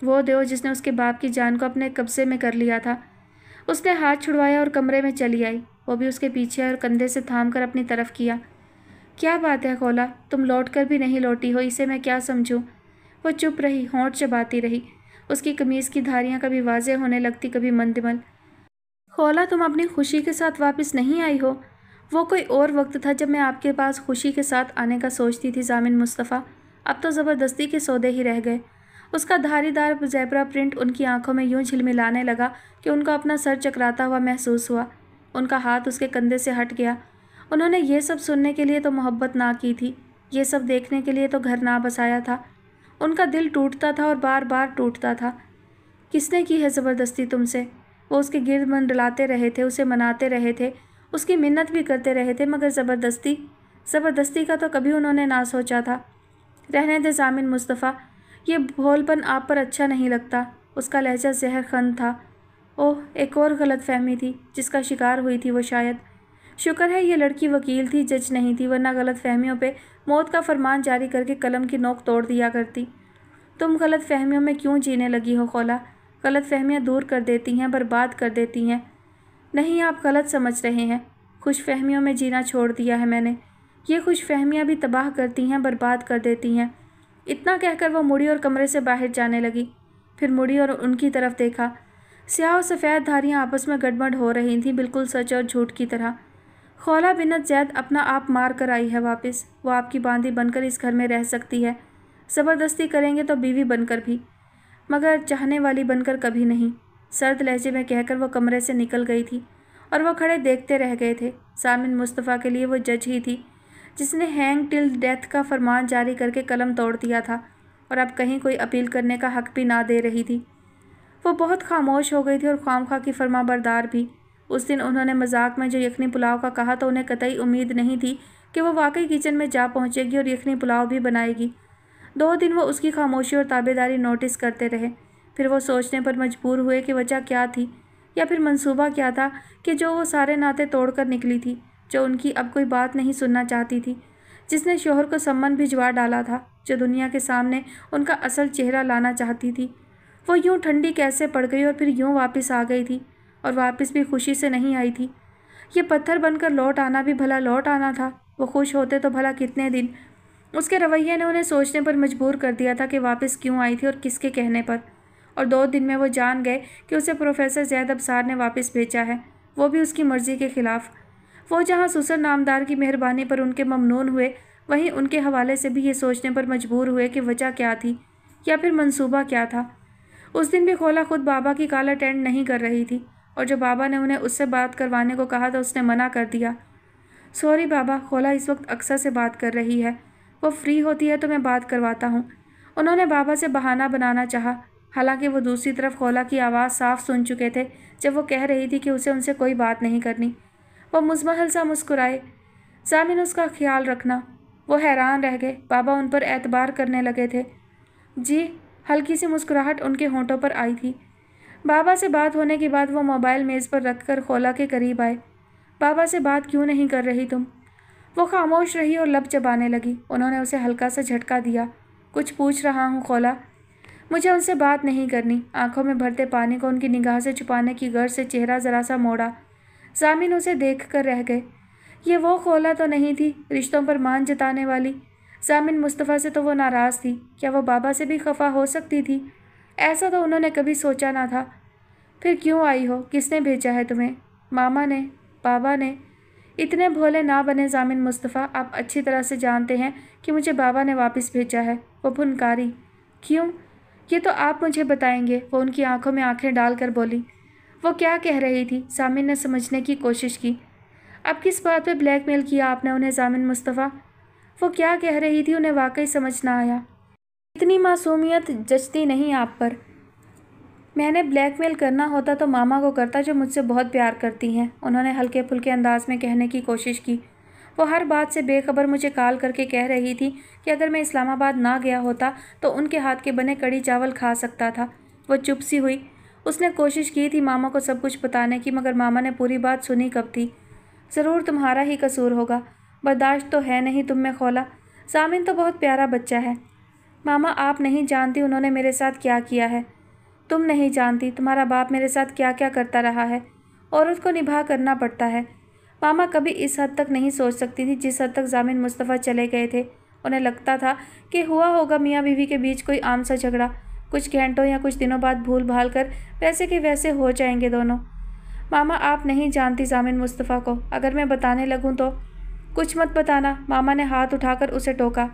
Speaker 1: وہ دیو جس نے اس کے باپ کی جان کو اپنے قبضے میں کر لیا تھا۔ اس نے ہاتھ چھڑوایا اور کمرے میں چلی آئی۔ وہ بھی اس کے پیچھے اور کندھے سے تھام کر اپنی طرف کیا۔ کیا بات ہے خولا، تم لوٹ کر بھی نہیں لوٹی ہو، اسے میں کیا سمجھوں؟ وہ چپ رہی، ہونٹ چباتی رہی۔ اس کی قمیض کی دھاریاں کبھی واضح ہونے لگتی، کبھی مندمل۔ خولا، تم اپنی خوشی کے ساتھ واپس نہیں آئی ہو؟ وہ کوئی اور وقت تھا جب میں آپ کے پاس خوشی کے ساتھ آنے کا سوچتی تھی ضامن مصطفیٰ، اب تو زبردستی کے سودے ہی رہ گئے۔ اس کا دھاری دار زیبرا پرنٹ ان کی آنکھوں میں یوں جھلملانے لگا کہ ان کو اپنا سر چکراتا ہوا محسوس ہوا۔ ان کا ہاتھ اس کے کندھے سے ہٹ گیا۔ انہوں نے یہ سب سننے کے لیے تو محبت نہ کی تھی، یہ سب دیکھنے کے لیے تو گھر نہ بسایا تھا۔ ان کا دل ٹوٹتا تھا اور بار بار ٹوٹتا تھا۔ کس نے کی ہے زبردستی تم سے؟ وہ اس کے گرد منڈلاتے رہے تھے، اسے مناتے رہے تھے، اس کی منت بھی کرتے رہے تھے، مگر زبردستی کا تو کبھی انہوں نے نہ سوچا تھا۔ رہنے دے ضامن مصطفیٰ، یہ بھول پن آپ پر اچھا نہیں لگتا۔ اس کا لہجہ زہر خند تھا۔ اوہ، ایک اور غلط فہمی تھی جس کا شکار ہوئی تھی وہ شاید۔ شکر ہے یہ لڑکی وکیل تھی، جج نہیں تھی، ورنہ غلط فہمیوں پہ موت کا فرمان جاری کر کے قلم کی نوک توڑ دیا کرتی۔ تم غلط فہمیوں میں کیوں جینے لگی ہو خولا؟ غلط فہمیاں دور کر دیتی ہیں، برباد کر دیتی ہیں۔ نہیں، آپ غلط سمجھ رہے ہیں۔ خوش فہمیوں میں جینا چھوڑ دیا ہے میں نے۔ یہ خوش فہمیاں بھی تباہ کرتی ہیں، برباد کر دیتی ہیں۔ اتنا کہہ کر وہ مڑی اور کمرے سے باہر جانے لگی۔ پھر مڑی اور ان کی طرف دیکھا۔ سیاہ و سفید دھاریاں آپس میں گڑبڑ ہو رہی تھیں، بالکل سچ اور جھوٹ کی طرح۔ خولا بنت زید اپنا آپ مار کر آئی ہے واپس۔ وہ آپ کی باندھی بن کر اس گھر میں رہ سکتی ہے، زبردستی کریں گے تو بیوی بن کر بھی، مگر چاہنے والی بن کر کبھی نہیں۔ سرد لہجے میں کہہ کر وہ کمرے سے نکل گئی تھی اور وہ کھڑے دیکھتے رہ گئے تھے۔ ضامن مصطفیٰ کے لیے وہ جج ہی تھی جس نے ہینگ ٹل ڈیتھ کا فرمان جاری کر کے قلم توڑ دیا تھا اور اب کہیں کوئی اپیل کرنے کا حق بھی نہ دے رہی تھی۔ وہ بہت خاموش ہو گئی تھی اور خواہ کی فرما بردار بھی۔ اس دن انہوں نے مذاق میں جو یخنی پلاؤ کا کہا تو انہیں قطعی امید نہیں تھی کہ وہ واقعی کچن میں جا پہنچے گی اور یخنی پلاؤ بھی بنائے گی۔ 2 دن وہ اس کی خاموشی اور تابعداری نوٹس کرتے رہے، پھر وہ سوچنے پر مجبور ہوئے کہ وجہ کیا تھی، یا پھر منصوبہ کیا تھا کہ جو وہ سارے ناطے توڑ کر نکلی تھی، جو ان کی اب کوئی بات نہیں سننا چاہتی تھی، جس نے شوہر کو سمن بھجوا ڈالا تھا، جو دنیا کے سامنے ان کا اصل چہرہ لانا چاہتی تھی۔ وہ یوں ٹھنڈی کیسے پڑ گئی اور پھر یوں واپس آ گئی تھی، اور واپس بھی خوشی سے نہیں آئی تھی۔ یہ پتھر بن کر لوٹ آنا بھی بھلا لوٹ آنا تھا۔ وہ خوش ہوتے تو بھلا کتنے دن۔ اس کے رویے نے انہیں سوچنے پر مجبور کر دیا تھا کہ واپس کیوں آئی تھی اور کس کے کہنے پر، اور 2 دن میں وہ جان گئے کہ اسے پروفیسر زید ابصار نے واپس بھیجا ہے، وہ بھی اس کی مرضی کے خلاف۔ وہ جہاں سسر نامدار کی مہربانی پر ان کے ممنون ہوئے، وہیں ان کے حوالے سے بھی یہ سوچنے پر مجبور ہوئے کہ وجہ کیا تھی، یا پھر منصوبہ کیا تھا۔ اس دن بھی خولا خود بابا کی کال اٹینڈ نہیں کر رہی تھی، اور جب بابا نے انہیں اس سے بات کروانے کو کہا تو اس نے منع کر دیا۔ سوری بابا، خولا اس وقت اکثر سے بات کر رہی ہے، وہ فری ہوتی ہے تو میں بات کرواتا ہوں۔ انہوں نے بابا سے بہانہ بنانا چاہا، حالانکہ وہ دوسری طرف خولا کی آواز صاف سن چکے تھے جب وہ کہہ رہی تھی کہ اسے ان سے کوئی بات نہیں کرنی۔ وہ مزمحل سا مسکرائے۔ ضامن اس کا خیال رکھنا۔ وہ حیران رہ گئے، بابا ان پر اعتبار کرنے لگے تھے۔ جی، ہلکی سی مسکراہٹ ان کے ہونٹوں پر آئی تھی۔ بابا سے بات ہونے کے بعد وہ موبائل میز پر رکھ کر خولا کے قریب آئے۔ بابا سے بات کیوں نہیں کر رہی تم؟ وہ خاموش رہی اور لب چبانے لگی۔ انہوں نے اسے ہلکا سا جھٹکا دیا۔ کچھ پوچھ رہا ہوں خولا۔ مجھے ان سے بات نہیں کرنی۔ آنکھوں میں بھرتے پانی کو ان کی نگاہ سے چھپانے کی غرض سے چہرہ ذرا سا موڑا۔ ضامن اسے دیکھ کر رہ گئے۔ یہ وہ خولا تو نہیں تھی، رشتوں پر مان جتانے والی۔ ضامن مصطفیٰ سے تو وہ ناراض تھی، کیا وہ بابا سے بھی خفا ہو سکتی تھی؟ ایسا تو انہوں نے کبھی سوچا نہ تھا۔ پھر کیوں آئی ہو؟ کس نے بھیجا ہے تمہیں؟ ماما نے، بابا نے۔ اتنے بھولے نہ بنے ضامن مصطفیٰ، آپ اچھی طرح سے جانتے ہیں کہ مجھے بابا نے واپس بھیجا ہے۔ وہ پھنکاری۔ کیوں؟ یہ تو آپ مجھے بتائیں گے، وہ ان کی آنکھوں میں آنکھیں ڈال کر بولی۔ وہ کیا کہہ رہی تھی؟ ضامن نے سمجھنے کی کوشش کی۔ اب کس بات پہ بلیک میل کیا آپ نے انہیں ضامن مصطفیٰ؟ وہ کیا کہہ رہی تھی انہیں واقعی سمجھ نہ آیا۔ اتنی معصومیت جچتی نہیں آپ پر۔ میں نے بلیک میل کرنا ہوتا تو ماما کو کرتا جو مجھ سے بہت پیار کرتی ہیں، انہوں نے ہلکے پھلکے انداز میں کہنے کی کوشش کی۔ وہ ہر بات سے بے خبر مجھے کال کر کے کہہ رہی تھی کہ اگر میں اسلام آباد نہ گیا ہوتا تو ان کے ہاتھ کے بنے کڑی چاول کھا سکتا تھا۔ وہ چپ سی ہوئی۔ اس نے کوشش کی تھی ماما کو سب کچھ بتانے کی، مگر ماما نے پوری بات سنی کب تھی۔ ضرور تمہارا ہی قصور ہوگا، برداشت تو ہے نہیں تم میں خولا۔ ضامن تو بہت پیارا بچہ ہے۔ ماما آپ نہیں جانتی انہوں نے میرے ساتھ کیا کیا ہے۔ تم نہیں جانتی تمہارا باپ میرے ساتھ کیا کیا کرتا رہا ہے۔ عورت کو نبھا کرنا پڑتا ہے۔ ماما کبھی اس حد تک نہیں سوچ سکتی تھی جس حد تک ضامن مصطفیٰ چلے گئے تھے۔ انہیں لگتا تھا کہ ہوا ہوگا میاں بیوی کے بیچ کوئی عام سا جھگڑا، کچھ گھنٹوں یا کچھ دنوں بعد بھول بھال کر ویسے کے ویسے ہو جائیں گے دونوں۔ ماما آپ نہیں جانتی ضامن مصطفیٰ کو، اگر میں بتانے لگوں تو۔ کچھ مت بتانا، ماما نے ہاتھ اٹھا کر اسے ٹوکا۔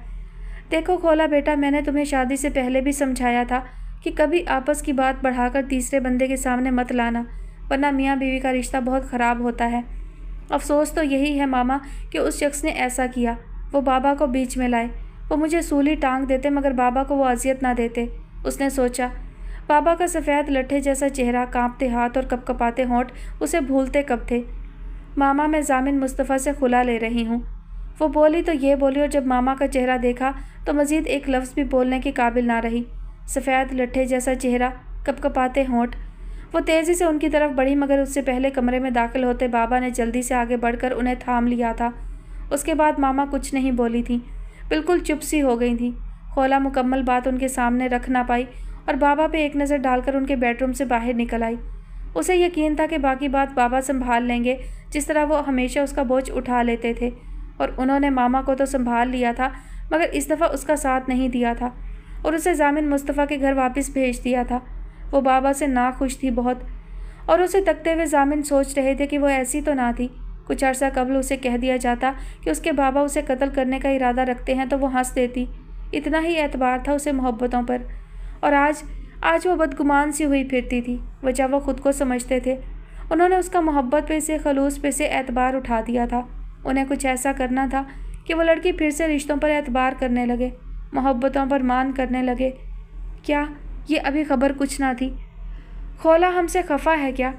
Speaker 1: دیکھو خولا بیٹا، میں نے تمہیں شادی سے پہلے بھی سمجھایا تھا کہ کبھی آپس کی بات بڑھا کر تیسرے بندے کے سامنے مت لانا، ورنہ میاں بیوی کا رشتہ بہت خراب ہوتا ہے۔ افسوس تو یہی ہے ماما کہ اس شخص نے ایسا کیا۔ वो बाबा को बीच में लाए। वो मुझे सूली टांग देते मगर बाबा को वो अजियत ना देते। उसने सोचा। बाबा का सफ़ेद लट्ठे जैसा चेहरा, कांपते हाथ और कपकपाते होंठ उसे भूलते कब थे। मामा, मैं जामिन मुस्तफ़ा से खुला ले रही हूँ। वो बोली तो ये बोली और जब मामा का चेहरा देखा तो मज़ीद एक लफ्ज़ भी बोलने के काबिल ना रही। सफ़ेद लट्ठे जैसा चेहरा, कपकपाते होंठ। वो तेज़ी से उनकी तरफ बढ़ी मगर उससे पहले कमरे में दाखिल होते बाबा ने जल्दी से आगे बढ़कर उन्हें थाम लिया था। उसके बाद मामा कुछ नहीं बोली थी, बिल्कुल चुप सी हो गई थी। खोला मुकम्मल बात उनके सामने रख ना पाई और बाबा पे एक नज़र डालकर उनके बेडरूम से बाहर निकल आई। उसे यकीन था कि बाकी बात बाबा संभाल लेंगे, जिस तरह वो हमेशा उसका बोझ उठा लेते थे। और उन्होंने मामा को तो संभाल लिया था मगर इस दफ़ा उसका साथ नहीं दिया था और उसे जामिन मुस्तफ़ा के घर वापस भेज दिया था। वो बाबा से नाखुश थी बहुत, और उसे तकते हुए जामिन सोच रहे थे कि वो ऐसी तो ना थी। कुछ अर्सा कबल उसे कह दिया जाता कि उसके बाबा उसे कत्ल करने का इरादा रखते हैं तो वो हंस देती। इतना ही एतबार था उसे मोहब्बतों पर। और आज वो बदगुमान सी हुई फिरती थी, वजह वो खुद को समझते थे। उन्होंने उसका मोहब्बत पे से, खलूस पे से एतबार उठा दिया था। उन्हें कुछ ऐसा करना था कि वो लड़की फिर से रिश्तों पर एतबार करने लगे, मोहब्बतों पर मान करने लगे। क्या ये अभी खबर कुछ ना थी? खोला हमसे खफा है क्या?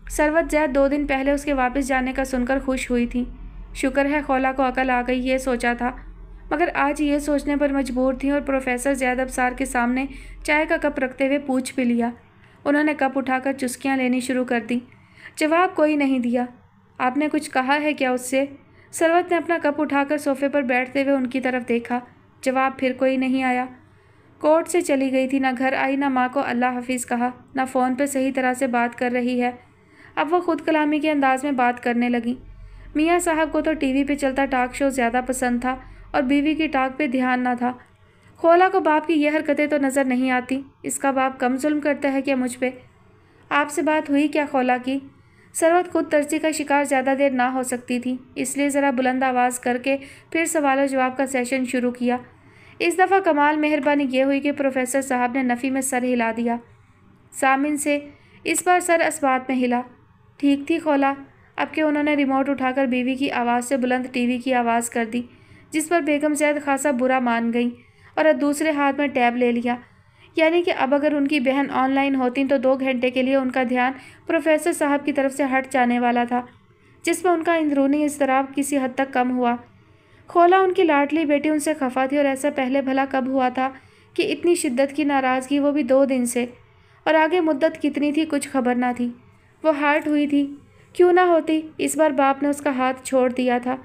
Speaker 1: सरवत जैद 2 दिन पहले उसके वापस जाने का सुनकर खुश हुई थी। शुक्र है खोला को अकल आ गई, ये सोचा था, मगर आज ये सोचने पर मजबूर थी और प्रोफेसर ज़ैद अबसार के सामने चाय का कप रखते हुए पूछ भी लिया। उन्होंने कप उठाकर चुस्कियाँ लेनी शुरू कर दी। जवाब कोई नहीं दिया। आपने कुछ कहा है क्या उससे? सरवत ने अपना कप उठाकर सोफे पर बैठते हुए उनकी तरफ देखा। जवाब फिर कोई नहीं आया। कोर्ट से चली गई थी, ना घर आई, ना माँ को अल्लाह हाफिज़ कहा, ना फ़ोन पे सही तरह से बात कर रही है। अब वो खुद कलामी के अंदाज में बात करने लगी। मियाँ साहब को तो टीवी पे चलता टॉक शो ज़्यादा पसंद था और बीवी की टॉक पे ध्यान ना था। खोला को बाप की यह हरकतें तो नज़र नहीं आती। इसका बाप कम जुल्म करता है क्या मुझ पे? आपसे बात हुई क्या खोला की? सरवत खुद तरसी का शिकार ज़्यादा देर ना हो सकती थी, इसलिए ज़रा बुलंद आवाज़ करके फिर सवाल जवाब का सेशन शुरू किया। इस दफ़ा कमाल मेहरबानी ये हुई कि प्रोफेसर साहब ने नफ़ी में सर हिला दिया। सामिन से इस बार सर असबात में हिला। ठीक थी खोला, अब कि उन्होंने रिमोट उठाकर बीवी की आवाज़ से बुलंद टीवी की आवाज़ कर दी, जिस पर बेगम ज़ैद खासा बुरा मान गई और दूसरे हाथ में टैब ले लिया। यानी कि अब अगर उनकी बहन ऑनलाइन होती तो 2 घंटे के लिए उनका ध्यान प्रोफेसर साहब की तरफ से हट जाने वाला था, जिस पर उनका अंदरूनी इज़्तिराब किसी हद तक कम हुआ। खोला उनकी लाडली बेटी उनसे खफा थी और ऐसा पहले भला कब हुआ था कि इतनी शिद्दत की नाराज़गी, वो भी 2 दिन से। और आगे मुद्दत कितनी थी कुछ खबर ना थी। वो हार्ट हुई थी, क्यों ना होती। इस बार बाप ने उसका हाथ छोड़ दिया था।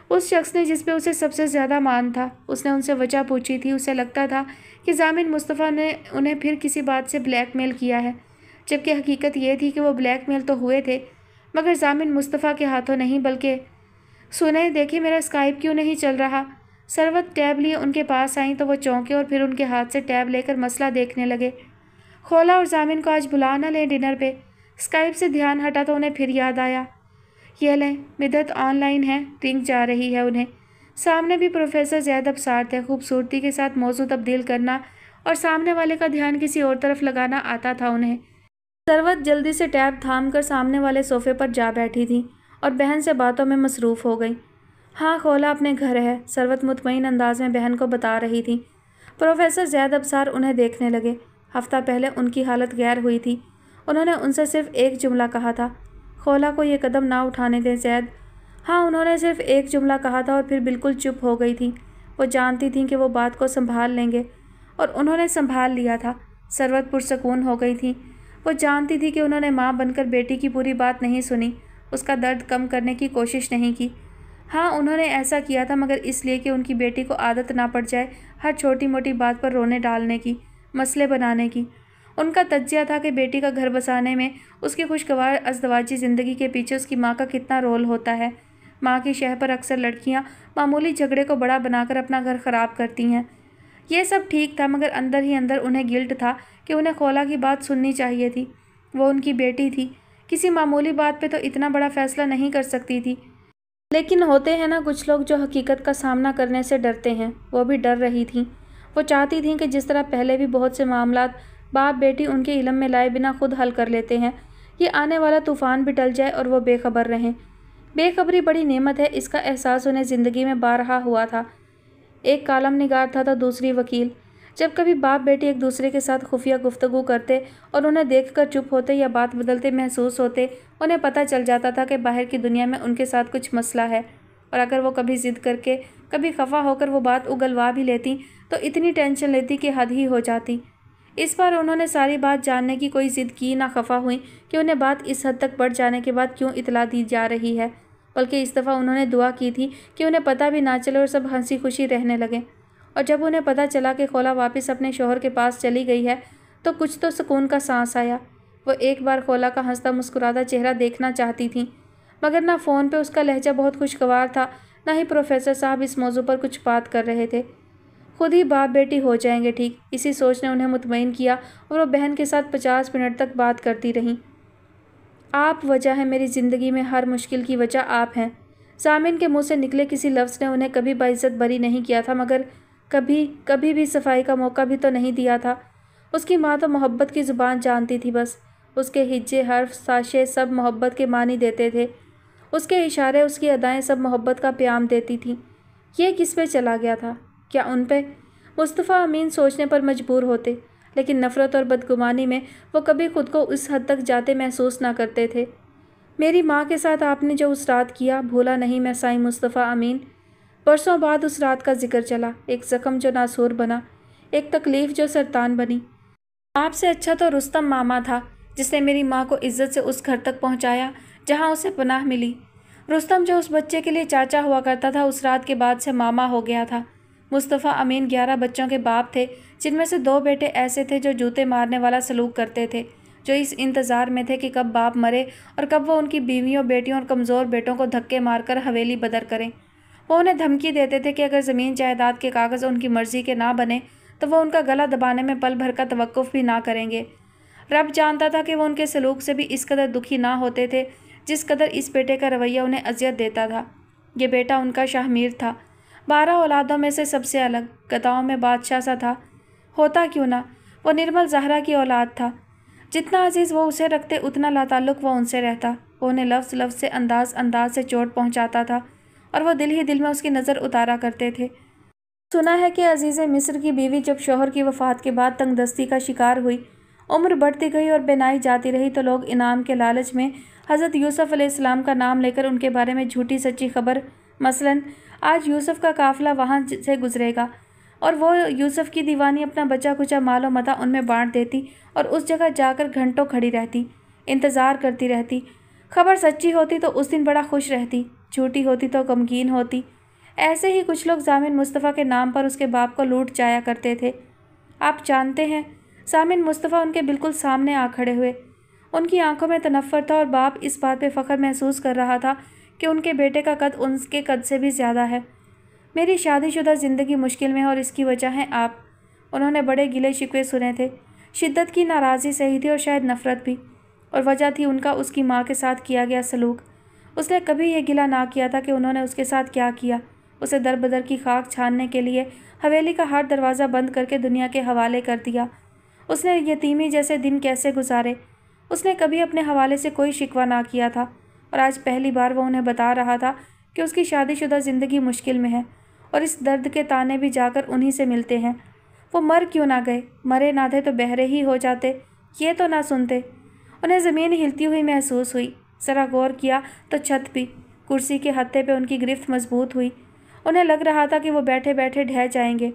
Speaker 1: उस शख्स ने जिस पे उसे सबसे ज़्यादा मान था, उसने उनसे वजह पूछी थी। उसे लगता था कि जामिन मुस्तफ़ा ने उन्हें फिर किसी बात से ब्लैकमेल किया है, जबकि हकीकत ये थी कि वो ब्लैकमेल तो हुए थे मगर जामिन मुस्तफ़ा के हाथों नहीं, बल्कि सुने देखिए मेरा स्काइप क्यों नहीं चल रहा। सरवत टैब लिए उनके पास आई तो वो चौंके और फिर उनके हाथ से टैब लेकर मसला देखने लगे। खोला और जामिन को आज बुला ना लें डिनर पे। स्काइप से ध्यान हटा तो उन्हें फिर याद आया, ये लें मिदत ऑनलाइन है, रिंग जा रही है उन्हें। सामने भी प्रोफेसर ज़ैद अबसार थे। खूबसूरती के साथ मौजू तब्दील करना और सामने वाले का ध्यान किसी और तरफ लगाना आता था उन्हें। सरवत जल्दी से टैब थाम कर सामने वाले सोफे पर जा बैठी थी और बहन से बातों में मसरूफ़ हो गई। हाँ, खोला अपने घर है, सरवत मुतमईन अंदाज में बहन को बता रही थी। प्रोफेसर ज़ैद अबसार उन्हें देखने लगे। हफ्ता पहले उनकी हालत गैर हुई थी। उन्होंने उनसे सिर्फ एक जुमला कहा था, खोला को ये कदम ना उठाने दें ज़ैद। हाँ, उन्होंने सिर्फ एक जुमला कहा था और फिर बिल्कुल चुप हो गई थी। वो जानती थी कि वो बात को संभाल लेंगे और उन्होंने संभाल लिया था। सरवत पुरसकून हो गई थी। वो जानती थी कि उन्होंने माँ बनकर बेटी की पूरी बात नहीं सुनी, उसका दर्द कम करने की कोशिश नहीं की। हाँ, उन्होंने ऐसा किया था मगर इसलिए कि उनकी बेटी को आदत ना पड़ जाए हर छोटी मोटी बात पर रोने डालने की, मसले बनाने की। उनका तज्जिया था कि बेटी का घर बसाने में उसकी खुशगवार अज़दवाजी ज़िंदगी के पीछे उसकी माँ का कितना रोल होता है। माँ की शह पर अक्सर लड़कियाँ मामूली झगड़े को बड़ा बनाकर अपना घर ख़राब करती हैं। ये सब ठीक था मगर अंदर ही अंदर उन्हें गिल्ट था कि उन्हें खोला की बात सुननी चाहिए थी। वो उनकी बेटी थी, किसी मामूली बात पे तो इतना बड़ा फ़ैसला नहीं कर सकती थी। लेकिन होते हैं ना कुछ लोग जो हकीकत का सामना करने से डरते हैं। वो भी डर रही थी। वो चाहती थी कि जिस तरह पहले भी बहुत से मामलात बाप बेटी उनके इल्म में लाए बिना खुद हल कर लेते हैं, ये आने वाला तूफ़ान भी टल जाए और वो बेखबर रहें। बेखबरी बड़ी नेमत है, इसका एहसास उन्हें ज़िंदगी में बारहा हुआ था। ایک کالم نگار تھا تو دوسری وکیل۔ جب کبھی باپ بیٹی ایک دوسرے کے ساتھ خفیہ گفتگو کرتے اور انہیں دیکھ کر چپ ہوتے یا بات بدلتے محسوس ہوتے، انہیں پتہ چل جاتا تھا کہ باہر کی دنیا میں ان کے ساتھ کچھ مسئلہ ہے، اور اگر وہ کبھی ضد کر کے، کبھی خفا ہو کر وہ بات اگلوا بھی لیتی تو اتنی ٹینشن لیتی کہ حد ہی ہو جاتی۔ اس بار انہوں نے ساری بات جاننے کی کوئی ضد کی نہ خفا ہوئی کہ انہیں بات اس حد تک بڑھ جانے کے بعد کیوں اطلاع دی جا رہی ہے، بلکہ اس دفعہ انہوں نے دعا کی تھی کہ انہیں پتہ بھی نہ چلے اور سب ہنسی خوشی رہنے لگیں۔ اور جب انہیں پتہ چلا کہ خولا واپس اپنے شوہر کے پاس چلی گئی ہے تو کچھ تو سکون کا سانس آیا۔ وہ ایک بار خولا کا ہنستا مسکراتا چہرہ دیکھنا چاہتی تھیں، مگر نہ فون پہ اس کا لہجہ بہت خوشگوار تھا، نہ ہی پروفیسر صاحب اس موضوع پر کچھ بات کر رہے تھے۔ خود ہی باپ بیٹی ہو جائیں گے ٹھیک، اسی سوچ نے انہیں مطمئن کیا اور وہ بہن کے ساتھ 50 منٹ تک بات کرتی رہیں۔ آپ وجہ ہیں میری زندگی میں، ہر مشکل کی وجہ آپ ہیں۔ سامعین کے منہ سے نکلے کسی لفظ نے انہیں کبھی باعزت بری نہیں کیا تھا، مگر کبھی بھی صفائی کا موقع بھی تو نہیں دیا تھا۔ اس کی ماں تو محبت کی زبان جانتی تھی بس، اس کے ہجے حرف ساشے سب محبت کے معنی دیتے تھے، اس کے اشارے اس کی ادائیں سب محبت کا پیام دیتی تھیں۔ یہ کس پہ چلا گیا تھا؟ کیا ان پہ؟ مصطفیٰ امین سوچنے پر مجبور ہوتے، لیکن نفرت اور بدگمانی میں وہ کبھی خود کو اس حد تک جاتے محسوس نہ کرتے تھے۔ میری ماں کے ساتھ آپ نے جو اس رات کیا، بھولا نہیں میں سائیں مصطفیٰ امین۔ برسوں بعد اس رات کا ذکر چلا، ایک زخم جو ناسور بنا، ایک تکلیف جو سرطان بنی۔ آپ سے اچھا تو رستم ماما تھا، جس نے میری ماں کو عزت سے اس گھر تک پہنچایا جہاں اسے پناہ ملی۔ رستم جو اس بچے کے لیے چاچا ہوا کرتا تھا، اس رات کے بعد سے ماما ہو گیا تھا۔ مصطفیٰ امین 11 بچوں کے باپ تھے، جن میں سے 2 بیٹے ایسے تھے جو جوتے مارنے والا سلوک کرتے تھے، جو اس انتظار میں تھے کہ کب باپ مرے اور کب وہ ان کی بیویوں، بیٹیوں اور کمزور بیٹوں کو دھکے مار کر حویلی بدر کریں۔ وہ انہیں دھمکی دیتے تھے کہ اگر زمین جائیداد کے کاغذ ان کی مرضی کے نہ بنے تو وہ ان کا گلا دبانے میں پل بھر کا توقف بھی نہ کریں گے۔ رب جانتا تھا کہ وہ ان کے سلوک سے بھی اس قدر دکھی نہ ہوتے تھے جس قدر اس بیٹے کا رویہ انہیں اذیت دیتا تھا۔ یہ بیٹا ان کا شاہ میر تھا، 12 اولادوں میں سے سب سے الگ، گداؤں میں بادشاہ سا تھا۔ ہوتا کیوں نہ، وہ نرمل زہرا کی اولاد تھا۔ جتنا عزیز وہ اسے رکھتے اتنا لاتعلق وہ ان سے رہتا۔ وہ انہیں لفظ لفظ سے انداز سے چوٹ پہنچاتا تھا اور وہ دل ہی دل میں اس کی نظر اتارا کرتے تھے۔ سنا ہے کہ عزیز مصر کی بیوی جب شوہر کی وفات کے بعد تنگ دستی کا شکار ہوئی، عمر بڑھتی گئی اور بینائی جاتی رہی، تو لوگ انعام کے لالچ میں حضرت یوسف علیہ السلام کا نام لے کر ان کے بارے میں جھوٹی سچی خبر، مثلاً آج یوسف کا قافلہ وہاں سے گزرے گا، اور وہ یوسف کی دیوانی اپنا بچا کچا مال و متاع ان میں بانٹ دیتی اور اس جگہ جا کر گھنٹوں کھڑی رہتی، انتظار کرتی رہتی۔ خبر سچی ہوتی تو اس دن بڑا خوش رہتی، جھوٹی ہوتی تو غمگین ہوتی۔ ایسے ہی کچھ لوگ ضامن مصطفیٰ کے نام پر اس کے باپ کو لوٹ جایا کرتے تھے۔ آپ جانتے ہیں، ضامن مصطفیٰ ان کے بالکل سامنے آ کھڑے ہوئے۔ ان کی آنکھوں میں تنفر تھا اور باپ اس بات پہ فخر محسوس کر رہا تھا کہ ان کے بیٹے کا قد ان کے قد سے بھی زیادہ ہے۔ میری شادی شدہ زندگی مشکل میں ہے اور اس کی وجہ ہیں آپ۔ انہوں نے بڑے گلے شکوے سنے تھے، شدت کی ناراضی سہی تھی اور شاید نفرت بھی، اور وجہ تھی ان کا اس کی ماں کے ساتھ کیا گیا سلوک۔ اس نے کبھی یہ گلہ نہ کیا تھا کہ انہوں نے اس کے ساتھ کیا کیا، اسے در بدر کی خاک چھاننے کے لیے حویلی کا ہر دروازہ بند کر کے دنیا کے حوالے کر دیا۔ اس نے یتیمی جیسے دن کیسے گزارے، اس نے کبھی اپنے حوالے سے کوئی شکوہ نہ کیا تھا، اور آج پہلی بار وہ انہیں بتا رہا تھا کہ اس کی شادی شدہ زندگی مشکل میں ہے، اور اس درد کے تانے بھی جا کر انہی سے ملتے ہیں۔ وہ مر کیوں نہ گئے؟ مرے نہ تھے تو بہرے ہی ہو جاتے، یہ تو نہ سنتے۔ انہیں زمین ہلتی ہوئی محسوس ہوئی، ذرا غور کیا تو چھت بھی، کرسی کے ہتھے پہ ان کی گرفت مضبوط ہوئی۔ انہیں لگ رہا تھا کہ وہ بیٹھے بیٹھے ڈھہ جائیں گے۔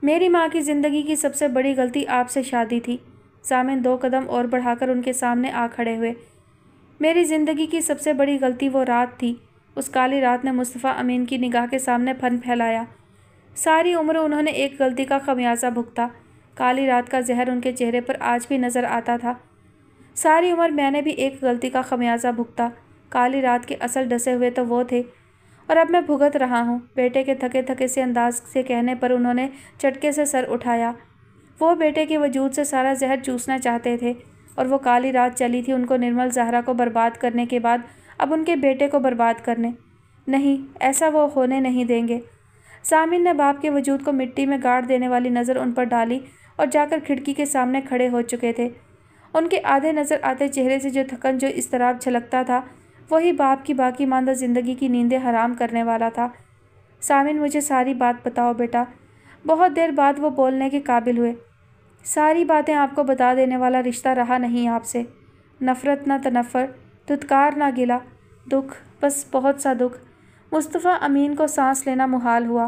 Speaker 1: میری ماں کی زندگی کی سب سے بڑی غلطی آپ سے شادی تھی۔ ضامن 2 قدم اور بڑھا کر ان کے سامنے آ کھڑے ہوئے۔ میری زندگی کی سب سے بڑی غلطی وہ رات تھی۔ اس کالی رات نے مصطفیٰ امین کی نگاہ کے سامنے پھن پھیلایا۔ ساری عمر انہوں نے ایک غلطی کا خمیازہ بھگتا، کالی رات کا زہر ان کے چہرے پر آج بھی نظر آتا تھا۔ ساری عمر میں نے بھی ایک غلطی کا خمیازہ بھگتا، کالی رات کے اصل ڈسے ہوئے تو وہ تھے، اور اب میں بھگت رہا ہوں۔ بیٹے کے تھکے تھکے سے انداز سے کہنے پر انہوں نے چٹکے سے سر اٹھایا۔ وہ بیٹے کے وجود سے سارا زہر چوسنا چاہتے تھے، اور وہ کالی رات چلی تھی ان کو نرمل زہرا کو برباد کرنے کے بعد اب ان کے بیٹے کو برباد کرنے۔ نہیں، ایسا وہ ہونے نہیں دیں گے۔ ضامن نے باپ کے وجود کو مٹی میں گاڑ دینے والی نظر ان پر ڈالی اور جا کر کھڑکی کے سامنے کھڑے ہو چکے تھے۔ ان کے آدھے نظر آتے چہرے سے جو تھکن، جو اضطراب چھلکتا تھا، وہی باپ کی باقی ماندہ زندگی کی نیندیں حرام کرنے والا تھا۔ سامن مجھے ساری بات بتاؤ بیٹا۔ بہت دیر بعد وہ بولنے کے قابل ہوئے۔ ساری باتیں آپ کو بتا دینے والا رشتہ رہا نہیں آپ سے۔ نفرت نہ تنفر، دھتکار نہ گلہ، دکھ، بس بہت سا دکھ۔ مصطفیٰ امین کو سانس لینا محال ہوا۔